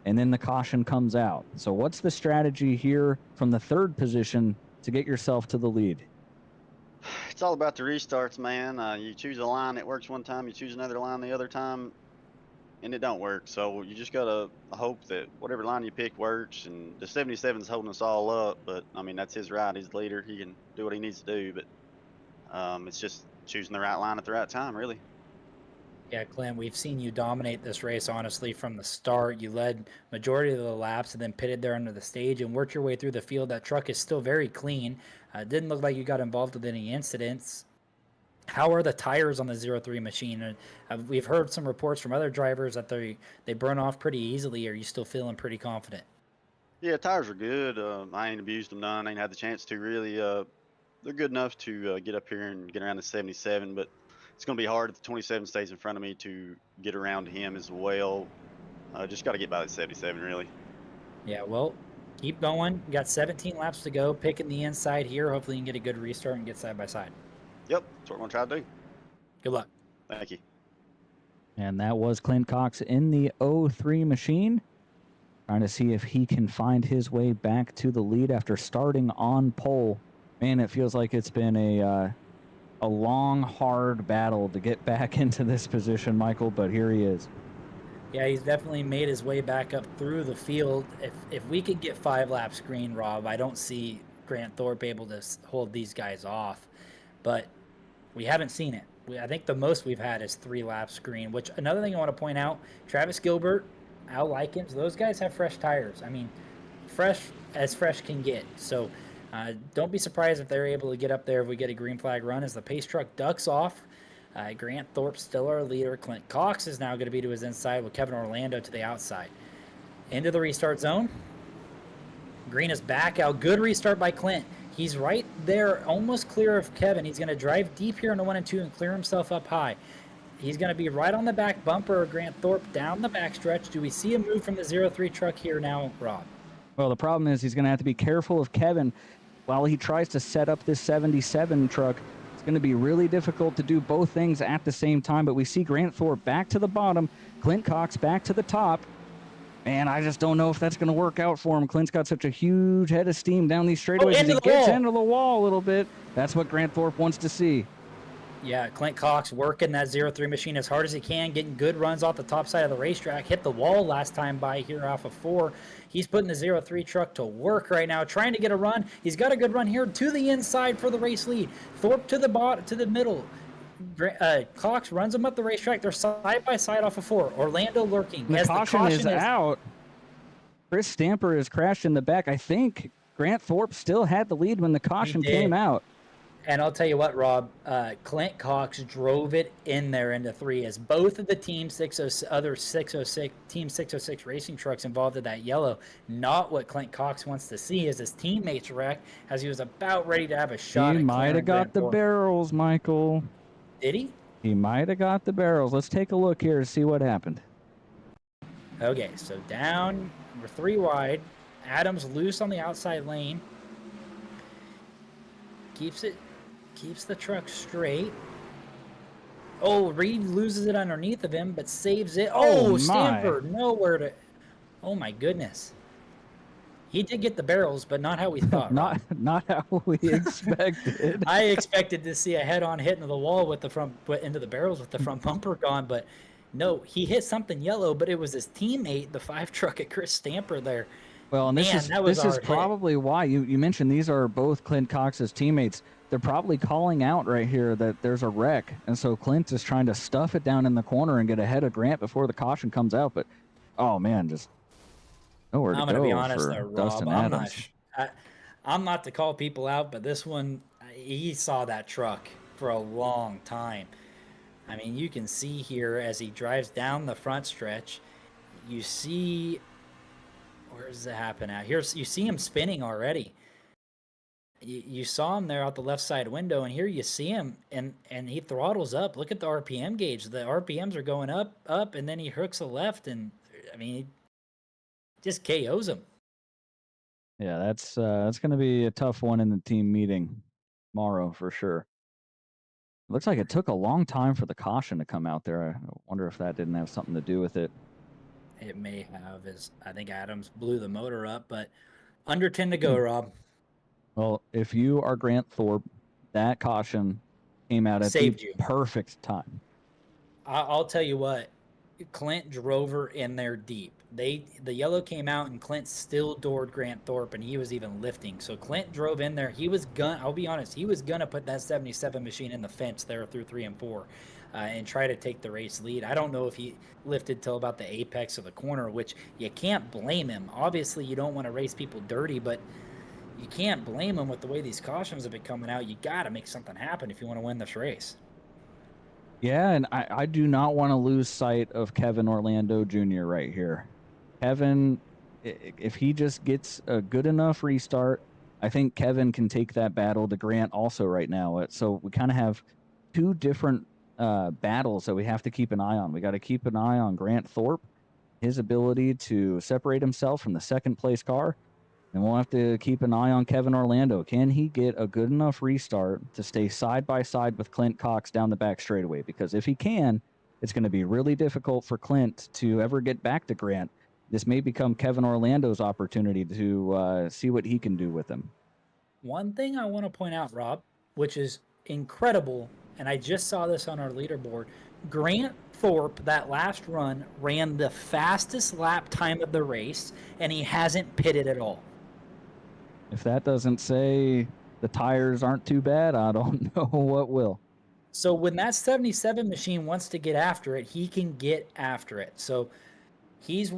and then the caution comes out. So what's the strategy here from the 3rd position to get yourself to the lead? It's all about the restarts, man. You choose a line that works one time, you choose another line the other time, and it don't work. So you just gotta hope that whatever line you pick works. And the 77's holding us all up, but I mean, that's his right. He's the leader. He can do what he needs to do, but it's just choosing the right line at the right time, really. Yeah, Clint, we've seen you dominate this race, honestly, from the start. You led majority of the laps and then pitted there under the stage and worked your way through the field. That truck is still very clean. Didn't look like you got involved with any incidents. How are the tires on the 03 machine? We've heard some reports from other drivers that they burn off pretty easily. Are you still feeling pretty confident? Yeah, tires are good. I ain't abused them none. I ain't had the chance to really. They're good enough to get up here and get around the 77, but it's going to be hard if the 27 stays in front of me to get around to him as well. Just got to get by the 77, really. Yeah, well, keep going. You got 17 laps to go. Picking the inside here. Hopefully you can get a good restart and get side by side. Yep, that's what we're going to try to do. Good luck. Thank you. And that was Clint Cox in the 03 machine, trying to see if he can find his way back to the lead after starting on pole. Man, it feels like it's been a long, hard battle to get back into this position, Michael, but here he is. Yeah, he's definitely made his way back up through the field. If we could get 5 laps green, Rob, I don't see Grant Thorpe able to hold these guys off. But we haven't seen it. I think the most we've had is 3 laps green, which another thing I want to point out, Travis Gilbert, Al Likens, those guys have fresh tires. I mean, fresh as fresh can get. So don't be surprised if they're able to get up there if we get a green flag run as the pace truck ducks off. Grant Thorpe still our leader. Clint Cox is now going to be to his inside with Kevin Orlando to the outside. Into the restart zone. Green is back out. Good restart by Clint. He's right there, almost clear of Kevin. He's going to drive deep here into 1 and 2 and clear himself up high. He's going to be right on the back bumper of Grant Thorpe down the backstretch. Do we see a move from the 03 truck here now, Rob? Well, the problem is he's going to have to be careful of Kevin while he tries to set up this 77 truck. It's going to be really difficult to do both things at the same time, but we see Grant Thorpe back to the bottom, Clint Cox back to the top. Man, I just don't know if that's going to work out for him. Clint's got such a huge head of steam down these straightaways as he gets into the wall a little bit. That's what Grant Thorpe wants to see. Yeah, Clint Cox working that 03 machine as hard as he can, getting good runs off the top side of the racetrack. Hit the wall last time by here off of 4. He's putting the 03 truck to work right now, trying to get a run. He's got a good run here to the inside for the race lead. Thorpe to the bottom, to the middle. Cox runs him up the racetrack. They're side by side off of 4. Orlando lurking. The caution is out. Chris Stamper has crashed in the back. I think Grant Thorpe still had the lead when the caution came out. And I'll tell you what, Rob, Clint Cox drove it in there into 3 as both of the Team 606 racing trucks involved in that yellow. Not what Clint Cox wants to see as his teammates wrecked as he was about ready to have a shot. He might have got the barrels, Michael. Did he? He might have got the barrels. Let's take a look here to see what happened. Okay, so down, we're 3 wide. Adams loose on the outside lane. Keeps the truck straight. Oh, Reed loses it underneath of him, but saves it. Oh, Stanford, nowhere to. Oh my goodness. He did get the barrels, but not how we thought. not how we expected. I expected to see a head-on hit into the wall with the front, into the barrels with the front bumper gone, but no, he hit something yellow, but it was his teammate, the 5 truck at Chris Stamper there. Well, and this is probably why you mentioned these are both Clint Cox's teammates. They're probably calling out right here that there's a wreck, and so Clint is trying to stuff it down in the corner and get ahead of Grant before the caution comes out. But oh man, just nowhere to go. I'm going to be honest there, Rob. I'm not to call people out, but this one, he saw that truck for a long time. I mean, you can see here as he drives down the front stretch, you see. Where does it happen at? Here, you see him spinning already. You saw him there out the left side window, and here you see him, and he throttles up. Look at the RPM gauge. The RPMs are going up, and then he hooks a left, and I mean, he just KOs him. Yeah, that's going to be a tough one in the team meeting tomorrow for sure. It looks like it took a long time for the caution to come out there. I wonder if that didn't have something to do with it. It may have, as I think Adams blew the motor up, but under 10 to go, Rob. Well, if you are Grant Thorpe, that caution came out at the perfect time. I'll tell you what, Clint drove her in there deep. The yellow came out, and Clint still doored Grant Thorpe, and he was even lifting. So Clint drove in there. I'll be honest, he was gonna put that 77 machine in the fence there through 3 and 4. And try to take the race lead. I don't know if he lifted till about the apex of the corner, which you can't blame him. Obviously, you don't want to race people dirty, but you can't blame him with the way these cautions have been coming out. You got to make something happen if you want to win this race. Yeah, and I do not want to lose sight of Kevin Orlando Jr. right here. Kevin, if he just gets a good enough restart, I think Kevin can take that battle to Grant also right now. So we kind of have 2 different battles that we have to keep an eye on. We got to keep an eye on Grant Thorpe, his ability to separate himself from the second place car. And we'll have to keep an eye on Kevin Orlando. Can he get a good enough restart to stay side by side with Clint Cox down the back straightaway? Because if he can, it's going to be really difficult for Clint to ever get back to Grant. This may become Kevin Orlando's opportunity to see what he can do with him. One thing I want to point out, Rob, which is incredible, and I just saw this on our leaderboard, Grant Thorpe, that last run, ran the fastest lap time of the race, and he hasn't pitted at all. If that doesn't say the tires aren't too bad, I don't know what will. So when that 77 machine wants to get after it, he can get after it. So he's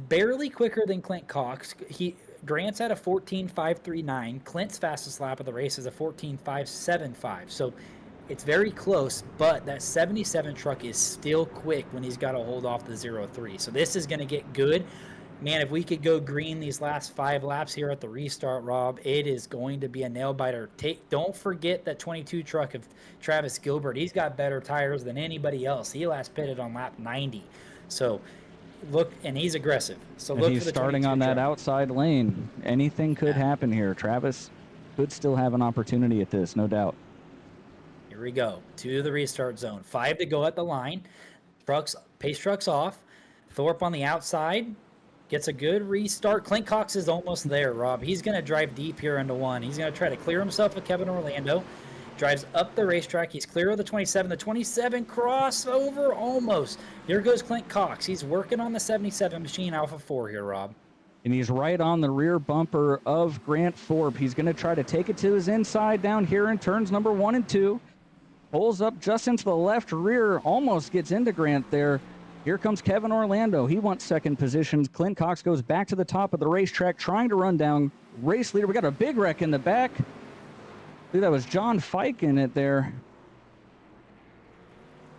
barely quicker than Clint Cox. Grant's at a 14.539. Clint's fastest lap of the race is a 14.575. So it's very close, but that 77 truck is still quick when he's got to hold off the 0.3. So this is going to get good. Man, if we could go green these last 5 laps here at the restart, Rob, it is going to be a nail biter. Don't forget that 22 truck of Travis Gilbert. He's got better tires than anybody else. He last pitted on lap 90. So look, and he's aggressive. So and look he's for the starting on that outside lane. Anything could happen here. Travis could still have an opportunity at this, no doubt. Here we go to the restart zone. 5 to go at the line. Pace trucks off. Thorpe on the outside. Gets a good restart. Clint Cox is almost there, Rob. He's going to drive deep here into 1. He's going to try to clear himself with Kevin Orlando. Drives up the racetrack. He's clear of the 27. The 27 crossover almost. Here goes Clint Cox. He's working on the 77 machine Alpha 4 here, Rob. And he's right on the rear bumper of Grant Thorpe. He's going to try to take it to his inside down here in turns number 1 and 2. Pulls up just into the left rear. Almost gets into Grant there. Here comes Kevin Orlando. He wants second position. Clint Cox goes back to the top of the racetrack, trying to run down race leader. We got a big wreck in the back. I think that was John Fike in it there.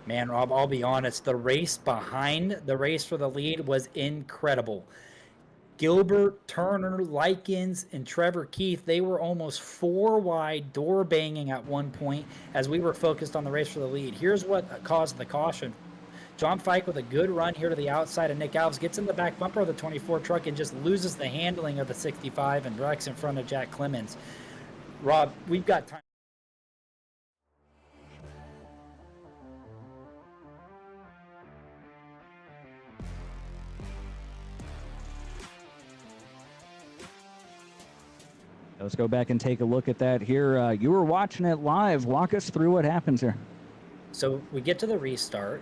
Man, Rob, I'll be honest. The race behind the race for the lead was incredible. Gilbert, Turner, Likens, and Trevor Keith, they were almost 4 wide, door banging at one point as we were focused on the race for the lead. Here's what caused the caution. John Fike with a good run here to the outside of Nick Alves, gets in the back bumper of the 24 truck and just loses the handling of the 65 and wrecks in front of Jack Clemens. Rob, we've got time. Let's go back and take a look at that here. You were watching it live. Walk us through what happens here. So we get to the restart.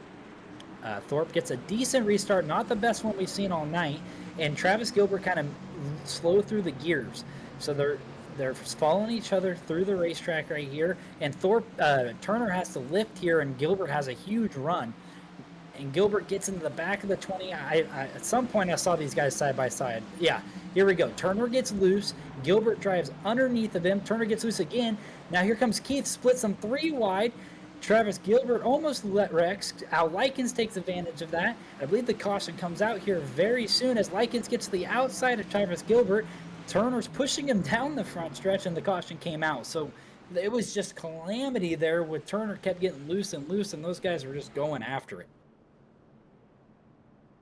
Thorpe gets a decent restart, not the best one we've seen all night, and Travis Gilbert kind of slow through the gears. So they're following each other through the racetrack right here, and Turner has to lift here, and Gilbert has a huge run. And Gilbert gets into the back of the 20. At some point, I saw these guys side by side. Yeah, here we go. Turner gets loose. Gilbert drives underneath of him. Turner gets loose again. Now here comes Keith, splits them 3 wide. Travis Gilbert almost let Rex. Al Likens takes advantage of that. I believe the caution comes out here very soon as Likens gets to the outside of Travis Gilbert. Turner's pushing him down the front stretch, and the caution came out. So it was just calamity there with Turner kept getting loose, and those guys were just going after it.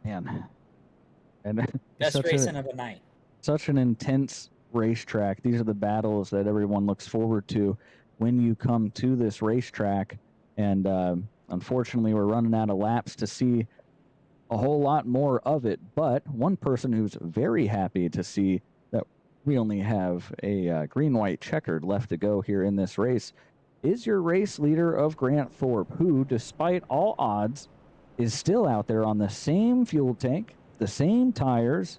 Man. And best racing of the night. Such an intense racetrack. These are the battles that everyone looks forward to when you come to this racetrack. And unfortunately, we're running out of laps to see a whole lot more of it. But one person who's very happy to see that we only have a green-white checkered left to go here in this race is your race leader of Grant Thorpe, who, despite all odds, is still out there on the same fuel tank, the same tires,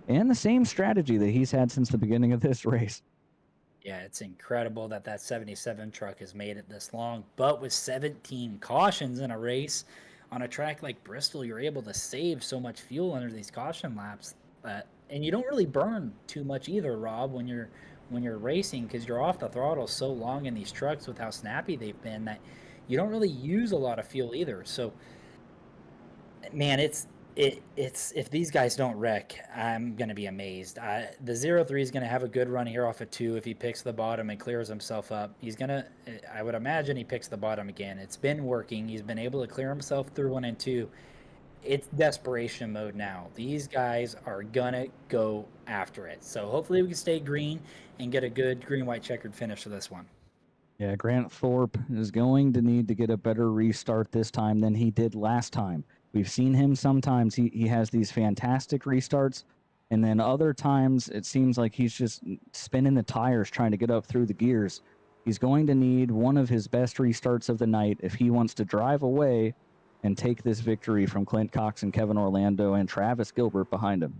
and the same strategy that he's had since the beginning of this race. Yeah, it's incredible that 77 truck has made it this long. But with 17 cautions in a race on a track like Bristol, you're able to save so much fuel under these caution laps. And you don't really burn too much either, Rob, when you're racing, because you're off the throttle so long in these trucks with how snappy they've been that you don't really use a lot of fuel either. So, man, It's if these guys don't wreck, I'm gonna be amazed. The 0-3 is gonna have a good run here off of 2 if he picks the bottom and clears himself up. He's gonna, I would imagine he picks the bottom again. It's been working. He's been able to clear himself through 1 and 2. It's desperation mode now. These guys are gonna go after it. So hopefully we can stay green and get a good green-white checkered finish for this one. Yeah, Grant Thorpe is going to need to get a better restart this time than he did last time. We've seen him sometimes, he has these fantastic restarts, and then other times it seems like he's just spinning the tires trying to get up through the gears. He's going to need one of his best restarts of the night if he wants to drive away and take this victory from Clint Cox and Kevin Orlando and Travis Gilbert behind him.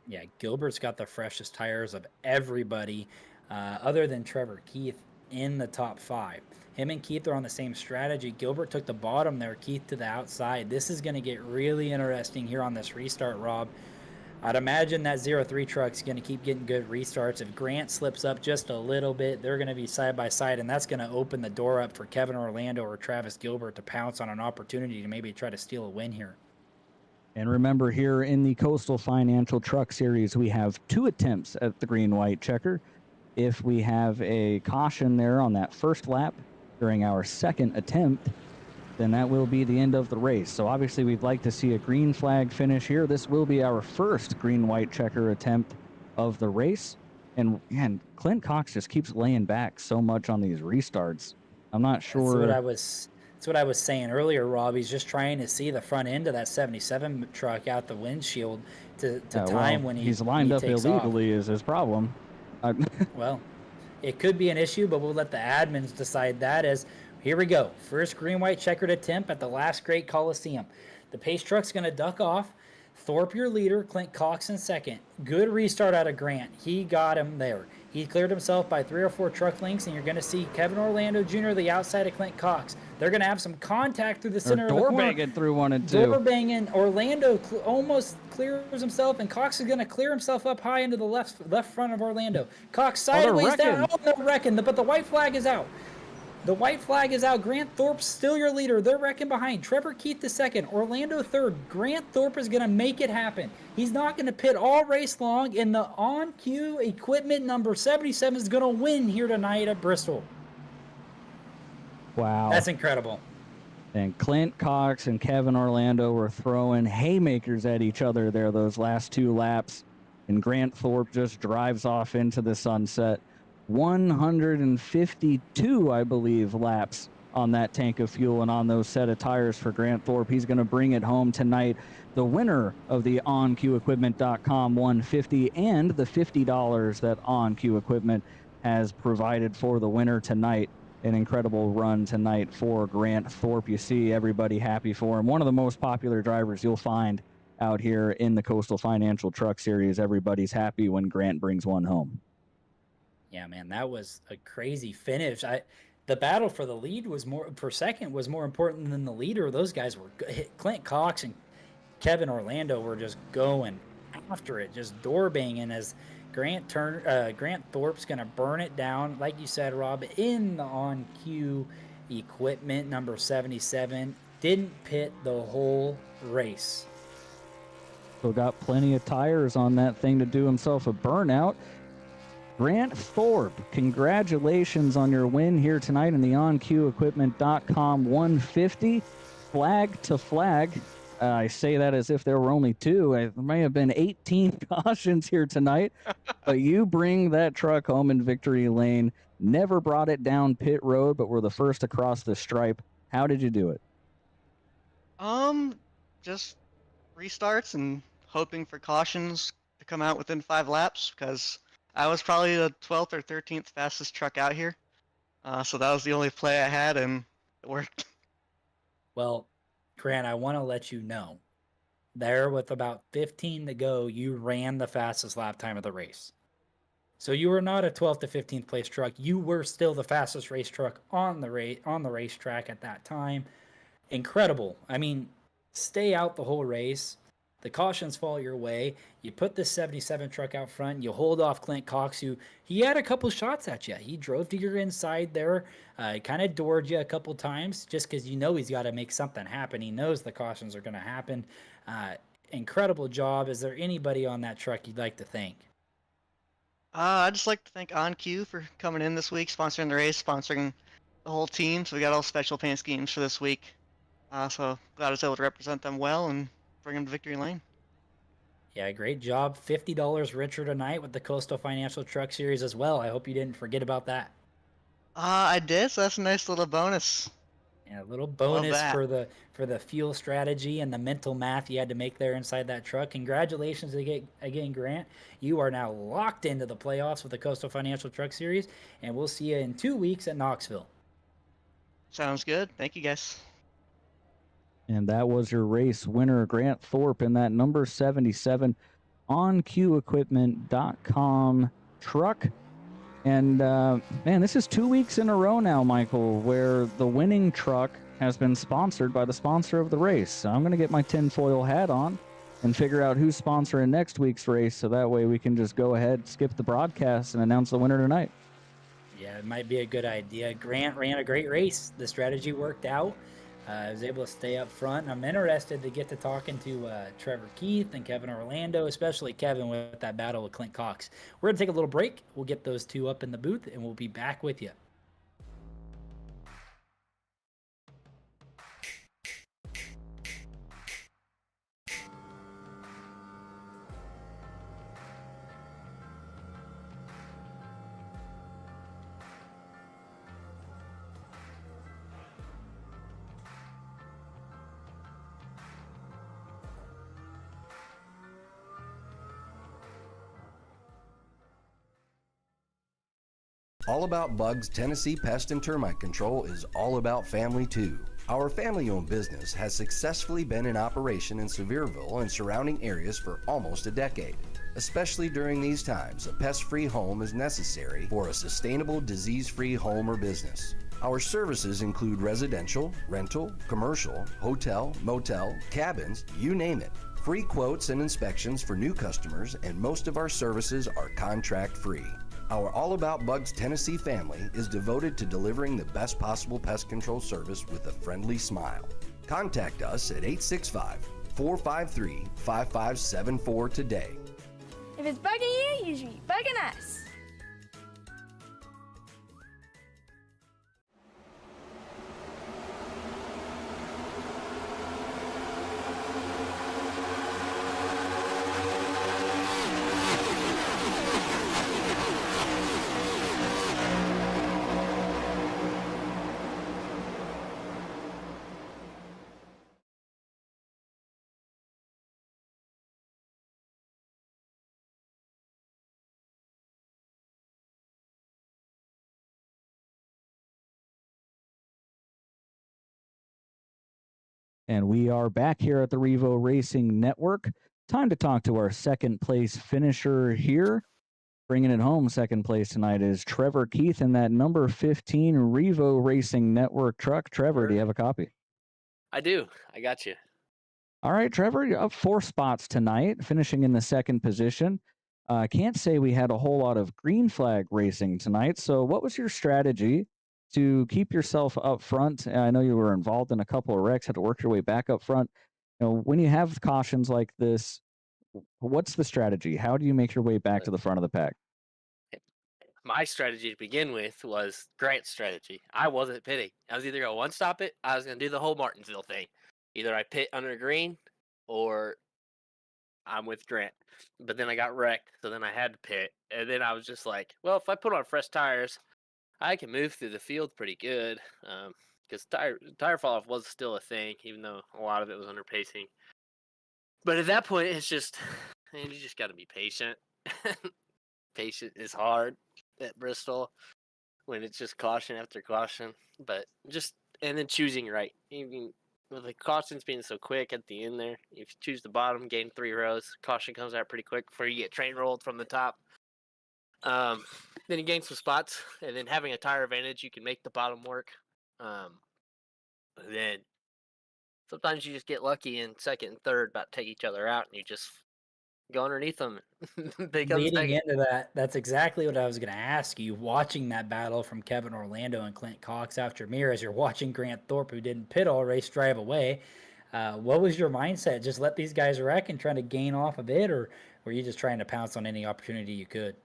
Yeah, Gilbert's got the freshest tires of everybody other than Trevor Keith in the top 5. Him and Keith are on the same strategy. Gilbert took the bottom there, Keith to the outside. This is going to get really interesting here on this restart, Rob. I'd imagine that 0-3 truck's going to keep getting good restarts. If Grant slips up just a little bit, they're going to be side by side, and that's going to open the door up for Kevin Orlando or Travis Gilbert to pounce on an opportunity to maybe try to steal a win here. And remember, here in the Coastal Financial Truck Series, we have 2 attempts at the green-white checker. If we have a caution there on that first lap during our second attempt, then that will be the end of the race. So obviously we'd like to see a green flag finish here. This will be our first green-white checker attempt of the race. And Clint Cox just keeps laying back so much on these restarts. I'm not sure. That's what I was saying earlier, Rob. He's just trying to see the front end of that 77 truck out the windshield to time when he's lined up illegally is his problem. Well, it could be an issue, but we'll let the admins decide that. As here we go, first green-white checkered attempt at the last great Coliseum. The pace truck's going to duck off. Thorpe, your leader. Clint Cox in second. Good restart out of Grant. He got him there. He cleared himself by 3 or 4 truck lengths, and you're going to see Kevin Orlando Jr. the outside of Clint Cox. They're going to have some contact through the center of the corner. Door banging through 1 and 2. Door banging. Orlando almost clears himself, and Cox is going to clear himself up high into the left front of Orlando. Cox sideways down. Oh, no wrecking, but the white flag is out. The white flag is out. Grant Thorpe's still your leader. They're wrecking behind. Trevor Keith the second. Orlando third. Grant Thorpe is going to make it happen. He's not going to pit all race long, and the OnQueue equipment number 77 is going to win here tonight at Bristol. Wow. That's incredible. And Clint Cox and Kevin Orlando were throwing haymakers at each other there those last 2 laps. And Grant Thorpe just drives off into the sunset. 152, I believe, laps on that tank of fuel and on those set of tires for Grant Thorpe. He's going to bring it home tonight. The winner of the OnQueueEquipment.com 150 and the $50 that OnQueue Equipment has provided for the winner tonight. An incredible run tonight for Grant Thorpe. You see everybody happy for him. One of the most popular drivers you'll find out here in the Coastal Financial Truck Series. Everybody's happy when Grant brings one home. Yeah, man, that was a crazy finish. The battle for the lead was for second was more important than the leader. Those guys were Clint Cox and Kevin Orlando were just going after it, just door banging as Grant Thorpe's gonna burn it down, like you said, Rob, in the OnQueue equipment number 77. Didn't pit the whole race. So got plenty of tires on that thing to do himself a burnout. Grant Thorpe, congratulations on your win here tonight in the OnQueueEquipment.com 150. Flag to flag. I say that as if there were only 2. There may have been 18 cautions here tonight, but you bring that truck home in victory lane. Never brought it down pit road, but were the first across the stripe. How did you do it? Just restarts and hoping for cautions to come out within 5 laps, because I was probably the 12th or 13th fastest truck out here. So that was the only play I had, and it worked. Well, Grant, I want to let you know, there with about 15 to go, you ran the fastest lap time of the race. So you were not a 12th to 15th place truck. You were still the fastest race truck on the racetrack at that time. Incredible. I mean, stay out the whole race. The cautions fall your way. You put the 77 truck out front. You hold off Clint Cox, who he had a couple shots at you. He drove to your inside there, kind of doored you a couple times just because you know he's got to make something happen. He knows the cautions are going to happen. incredible job. Is there anybody on that truck you'd like to thank? I'd just like to thank OnQueue for coming in this week, sponsoring the race, sponsoring the whole team. So we got all special paint schemes for this week. So glad I was able to represent them well and bring them to victory lane. Yeah, great job. $50 richer tonight with the Coastal Financial Truck Series as well. I hope you didn't forget about that. I did, so that's a nice little bonus. Yeah, a little bonus for the fuel strategy and the mental math you had to make there inside that truck. Congratulations again, Grant. You are now locked into the playoffs with the Coastal Financial Truck Series, and we'll see you in 2 weeks at Knoxville. Sounds good. Thank you, guys. And that was your race winner, Grant Thorpe, in that number 77 OnQueueEquipment.com truck. And man, this is 2 weeks in a row now, Michael, where the winning truck has been sponsored by the sponsor of the race. So I'm going to get my tinfoil hat on and figure out who's sponsoring next week's race, so that way we can just go ahead, skip the broadcast, and announce the winner tonight. Yeah, it might be a good idea. Grant ran a great race. The strategy worked out. I was able to stay up front, and I'm interested to get to talking to Trevor Keith and Kevin Orlando, especially Kevin with that battle with Clint Cox. We're going to take a little break. We'll get those two up in the booth, and we'll be back with you. All About Bugs Tennessee Pest and Termite Control is all about family too. Our family-owned business has successfully been in operation in Sevierville and surrounding areas for almost a decade. Especially during these times, a pest-free home is necessary for a sustainable, disease-free home or business. Our services include residential, rental, commercial, hotel, motel, cabins, you name it. Free quotes and inspections for new customers, and most of our services are contract-free. Our All About Bugs Tennessee family is devoted to delivering the best possible pest control service with a friendly smile. Contact us at 865-453-5574 today. If it's bugging you, you should be bugging us. And we are back here at the Revo Racing Network. Time to talk to our second place finisher here. Bringing it home, second place tonight is Trevor Keith in that number 15 Revo Racing Network truck. Trevor, do you have a copy? I do. I got you. All right, Trevor, you're up 4 spots tonight, finishing in the second position. Can't say we had a whole lot of green flag racing tonight. So what was your strategy to keep yourself up front? I know you were involved in a couple of wrecks, had to work your way back up front. You know, when you have cautions like this, what's the strategy? How do you make your way back to the front of the pack? My strategy to begin with was Grant's strategy. I wasn't pitting. I was either going to one-stop it, I was going to do the whole Martinsville thing. Either I pit under green or I'm with Grant. But then I got wrecked, so then I had to pit. And then I was just like, well, if I put on fresh tires, I can move through the field pretty good. Because tire fall-off was still a thing, even though a lot of it was under pacing. But at that point, it's just, man, you just got to be patient. Patient is hard at Bristol when it's just caution after caution. But just, and then choosing right. Even with the cautions being so quick at the end there, if you choose the bottom, gain 3 rows, caution comes out pretty quick before you get train rolled from the top. Then you gain some spots, and then having a tire advantage, you can make the bottom work. Then sometimes you just get lucky in second and third about to take each other out, and you just go underneath them. Leading into that, that's exactly what I was going to ask you. Watching that battle from Kevin Orlando and Clint Cox after me, as you're watching Grant Thorpe, who didn't pit all race, drive away. What was your mindset? Just let these guys wreck and trying to gain off a bit, or were you just trying to pounce on any opportunity you could?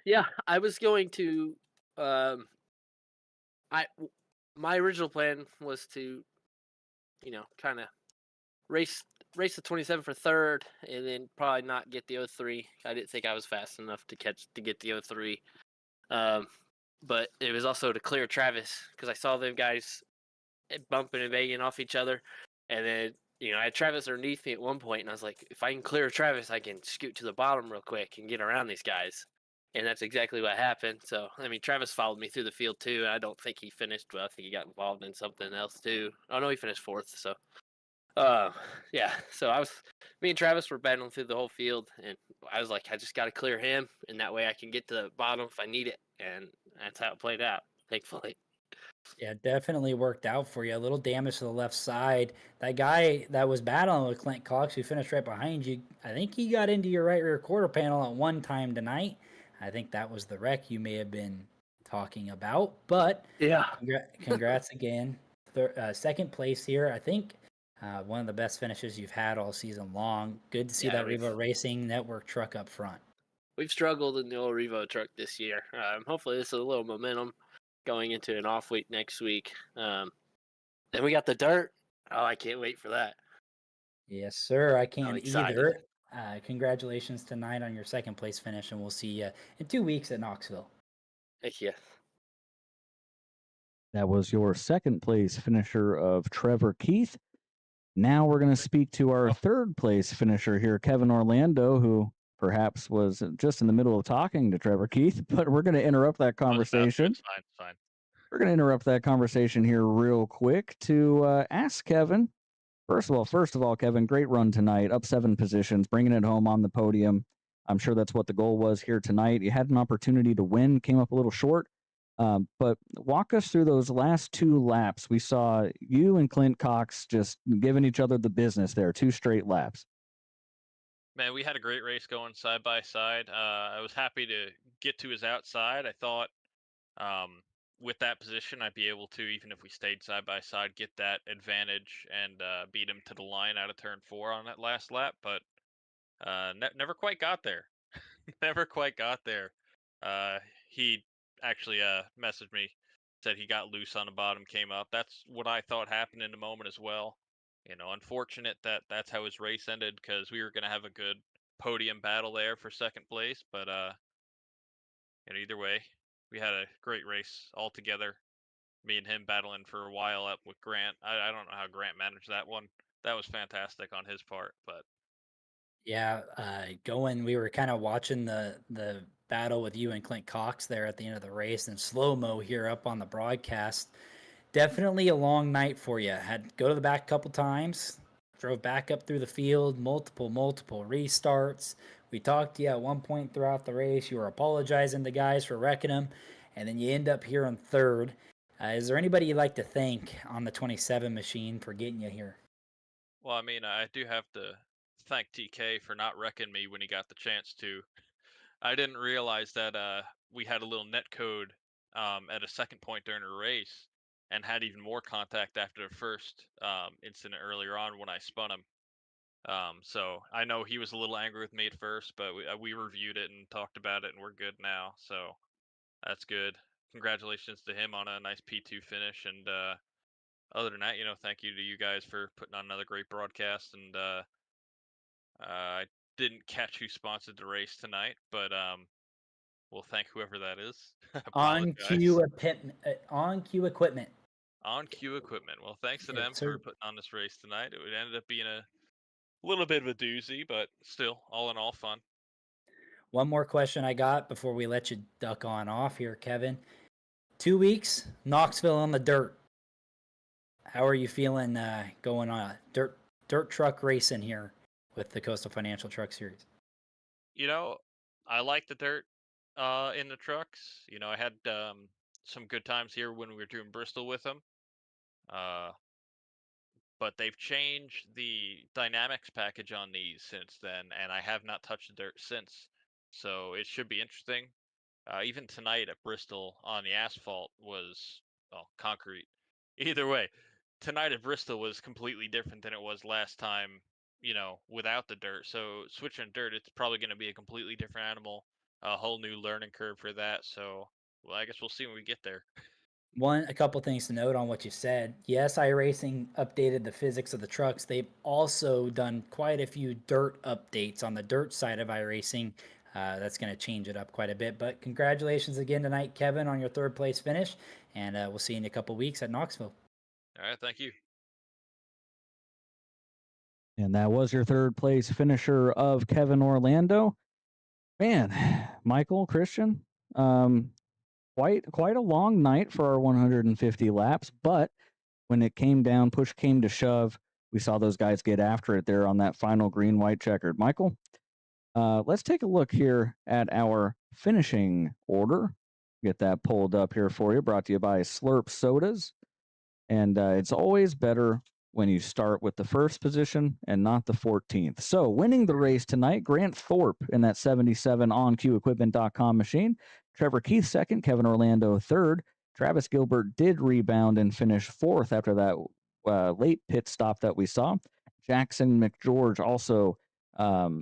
Yeah, I was going to. Um, I my original plan was to, kind of race race the 27 for third, and then probably not get the 03. I didn't think I was fast enough to get the 03. But it was also to clear Travis because I saw them guys bumping and banging off each other, and then I had Travis underneath me at one point, and I was like, if I can clear Travis, I can scoot to the bottom real quick and get around these guys. And that's exactly what happened. So, I mean, Travis followed me through the field too. And I don't think he finished well. I think he got involved in something else too. Oh no, he finished fourth. So, uh, yeah. So me and Travis were battling through the whole field, and I was like, I just got to clear him, and that way I can get to the bottom if I need it. And that's how it played out, thankfully. Yeah, definitely worked out for you. A little damage to the left side. That guy that was battling with Clint Cox, who finished right behind you, I think he got into your right rear quarter panel at one time tonight. I think that was the wreck you may have been talking about. But Yeah. congrats again. Second place here. I think one of the best finishes you've had all season long. Good to see Yeah, that Revo Racing Network truck up front. We've struggled in the old Revo truck this year. Hopefully, this is a little momentum going into an off week next week. Then we got the dirt. Oh, I can't wait for that. Yes, sir. I I'm can excited. either. Congratulations tonight on your second place finish, and we'll see you in 2 weeks at Knoxville. Heck yeah. That was your second place finisher of Trevor Keith. Now we're going to speak to our third place finisher here, Kevin Orlando, who perhaps was just in the middle of talking to Trevor Keith, but we're going to interrupt that conversation. It's fine. It's fine. We're going to interrupt that conversation here real quick to ask Kevin. First of all, Kevin, great run tonight, up 7 positions, bringing it home on the podium. I'm sure that's what the goal was here tonight. You had an opportunity to win, came up a little short. But walk us through those last 2 laps. We saw you and Clint Cox just giving each other the business there, 2 straight laps. Man, we had a great race going side by side. I was happy to get to his outside. I thought with that position, I'd be able to, even if we stayed side by side, get that advantage and beat him to the line out of turn 4 on that last lap. But never quite got there. Never quite got there. He actually messaged me, said he got loose on the bottom, came up. That's what I thought happened in the moment as well. Unfortunate that that's how his race ended because we were going to have a good podium battle there for second place. But either way, we had a great race all together. Me and him battling for a while up with Grant. I don't know how Grant managed that one. That was fantastic on his part, but Yeah, we were kind of watching the battle with you and Clint Cox there at the end of the race and slow mo here up on the broadcast. Definitely a long night for you. Had to go to the back a couple times, drove back up through the field, multiple restarts. We talked to you at one point throughout the race. You were apologizing to guys for wrecking them, and then you end up here in third. Is there anybody you'd like to thank on the 27 machine for getting you here? well, I mean, I do have to thank TK for not wrecking me when he got the chance to. I didn't realize that we had a little net code at a second point during a race and had even more contact after the first incident earlier on when I spun him. So I know he was a little angry with me at first, but we reviewed it and talked about it, and we're good now. So that's good. Congratulations to him on a nice P2 finish. And other than that, thank you to you guys for putting on another great broadcast. And I didn't catch who sponsored the race tonight, but we'll thank whoever that is. Apologize. OnQueue equipment. OnQueue equipment. Well, thanks to Yes, them for sir. putting on this race tonight. It ended up being a little bit of a doozy, but still, all in all, fun. One more question I got before we let you duck on off here, Kevin. 2 weeks, Knoxville on the dirt. How are you feeling going on dirt truck racing here with the Coastal Financial Truck Series? I like the dirt in the trucks. I had some good times here when we were doing Bristol with them. But they've changed the dynamics package on these since then, and I have not touched the dirt since. So it should be interesting. Even tonight at Bristol on the asphalt was, well, concrete. Either way, tonight at Bristol was completely different than it was last time, without the dirt. So switching dirt, it's probably going to be a completely different animal, a whole new learning curve for that. So, well, I guess we'll see when we get there. A couple things to note on what you said. Yes, iRacing updated the physics of the trucks. They've also done quite a few dirt updates on the dirt side of iRacing. That's going to change it up quite a bit. But congratulations again tonight, Kevin, on your third place finish. And we'll see you in a couple weeks at Knoxville. All right, thank you. And that was your third place finisher of Kevin Orlando. Man, Michael, Christian, quite a long night for our 150 laps, but when it came down, push came to shove, we saw those guys get after it there on that final green, white checkered. Michael, let's take a look here at our finishing order. Get that pulled up here for you, brought to you by Slurp Sodas. And it's always better when you start with the first position and not the 14th. So winning the race tonight, Grant Thorpe in that 77 OnQueueEquipment.com machine. Trevor Keith second, Kevin Orlando third. Travis Gilbert did rebound and finish fourth after that late pit stop that we saw. Jackson McGeorge, also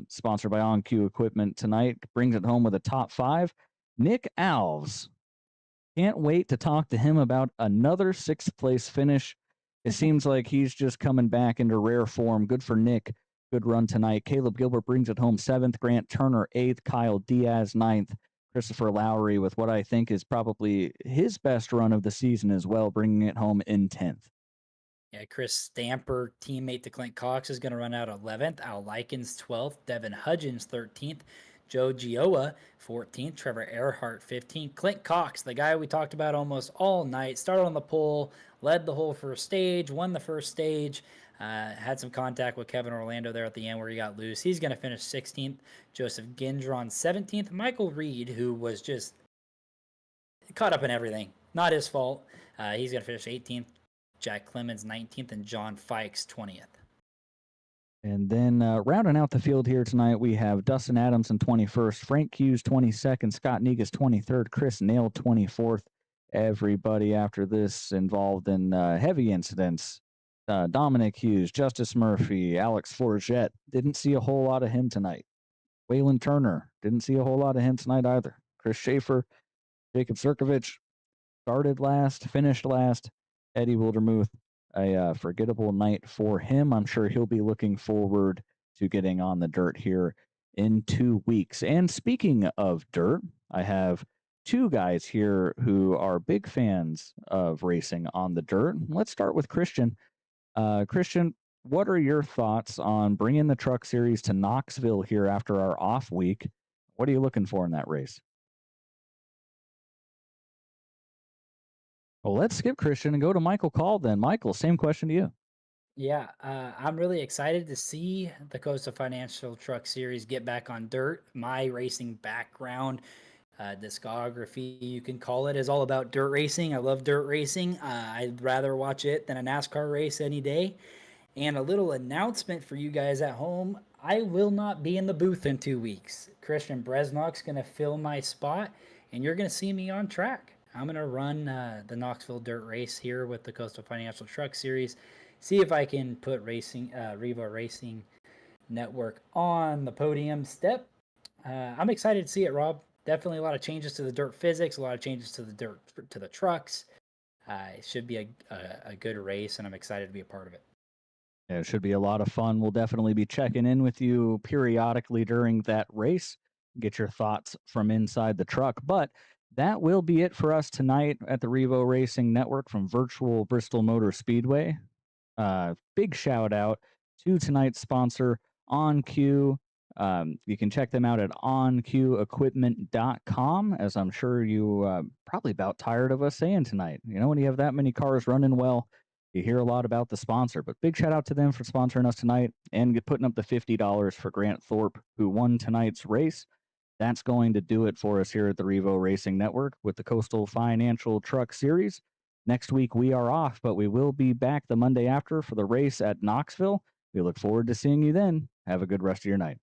sponsored by OnQueue Equipment tonight, brings it home with a top 5. Nick Alves, can't wait to talk to him about another 6th place finish. It seems like he's just coming back into rare form. Good for Nick. Good run tonight. Caleb Gilbert brings it home 7th. Grant Turner 8th. Kyle Diaz 9th. Christopher Lowry with what I think is probably his best run of the season as well, bringing it home in 10th. Yeah, Chris Stamper, teammate to Clint Cox, is going to run out 11th. Al Likens 12th. Devin Hudgens 13th. Joe Gioa, 14th. Trevor Earhart, 15th. Clint Cox, the guy we talked about almost all night, started on the pole, led the whole first stage, won the first stage, had some contact with Kevin Orlando there at the end where he got loose. He's going to finish 16th. Joseph Gendron, 17th. Michael Reed, who was just caught up in everything, not his fault. He's going to finish 18th. Jack Clemens, 19th, and John Fikes, 20th. And then rounding out the field here tonight, we have Dustin Adamson 21st, Frank Hughes 22nd, Scott Negus 23rd, Chris Nail 24th. Everybody after this involved in heavy incidents. Dominic Hughes, Justice Murphy, Alex Forget. Didn't see a whole lot of him tonight. Waylon Turner, didn't see a whole lot of him tonight either. Chris Schaefer, Jacob Sirkovich, started last, finished last. Eddie Wildermuth, a forgettable night for him. I'm sure he'll be looking forward to getting on the dirt here in 2 weeks. And speaking of dirt, I have 2 guys here who are big fans of racing on the dirt. Let's start with Christian. Christian, what are your thoughts on bringing the Truck Series to Knoxville here after our off week? What are you looking for in that race? Well, let's skip Christian and go to Michael Call then. Michael, same question to you. Yeah, I'm really excited to see the Coastal Financial Truck Series get back on dirt. My racing background, discography, you can call it, is all about dirt racing. I love dirt racing. I'd rather watch it than a NASCAR race any day. And a little announcement for you guys at home. I will not be in the booth in 2 weeks. Christian Bresnock's going to fill my spot, and you're going to see me on track. I'm going to run the Knoxville Dirt Race here with the Coastal Financial Truck Series. See if I can put Revo Racing Network on the podium step. I'm excited to see it, Rob. Definitely a lot of changes to the dirt physics, a lot of changes to the trucks. It should be a good race, and I'm excited to be a part of it. Yeah, it should be a lot of fun. We'll definitely be checking in with you periodically during that race, get your thoughts from inside the truck. But that will be it for us tonight at the Revo Racing Network from virtual Bristol Motor Speedway. Big shout out to tonight's sponsor, OnQueue. You can check them out at OnQueueEquipment.com, as I'm sure you probably about tired of us saying tonight. You know, when you have that many cars running well, you hear a lot about the sponsor. But big shout out to them for sponsoring us tonight and putting up the $50 for Grant Thorpe, who won tonight's race. That's going to do it for us here at the Revo Racing Network with the Coastal Financial Truck Series. Next week we are off, but we will be back the Monday after for the race at Knoxville. We look forward to seeing you then. Have a good rest of your night.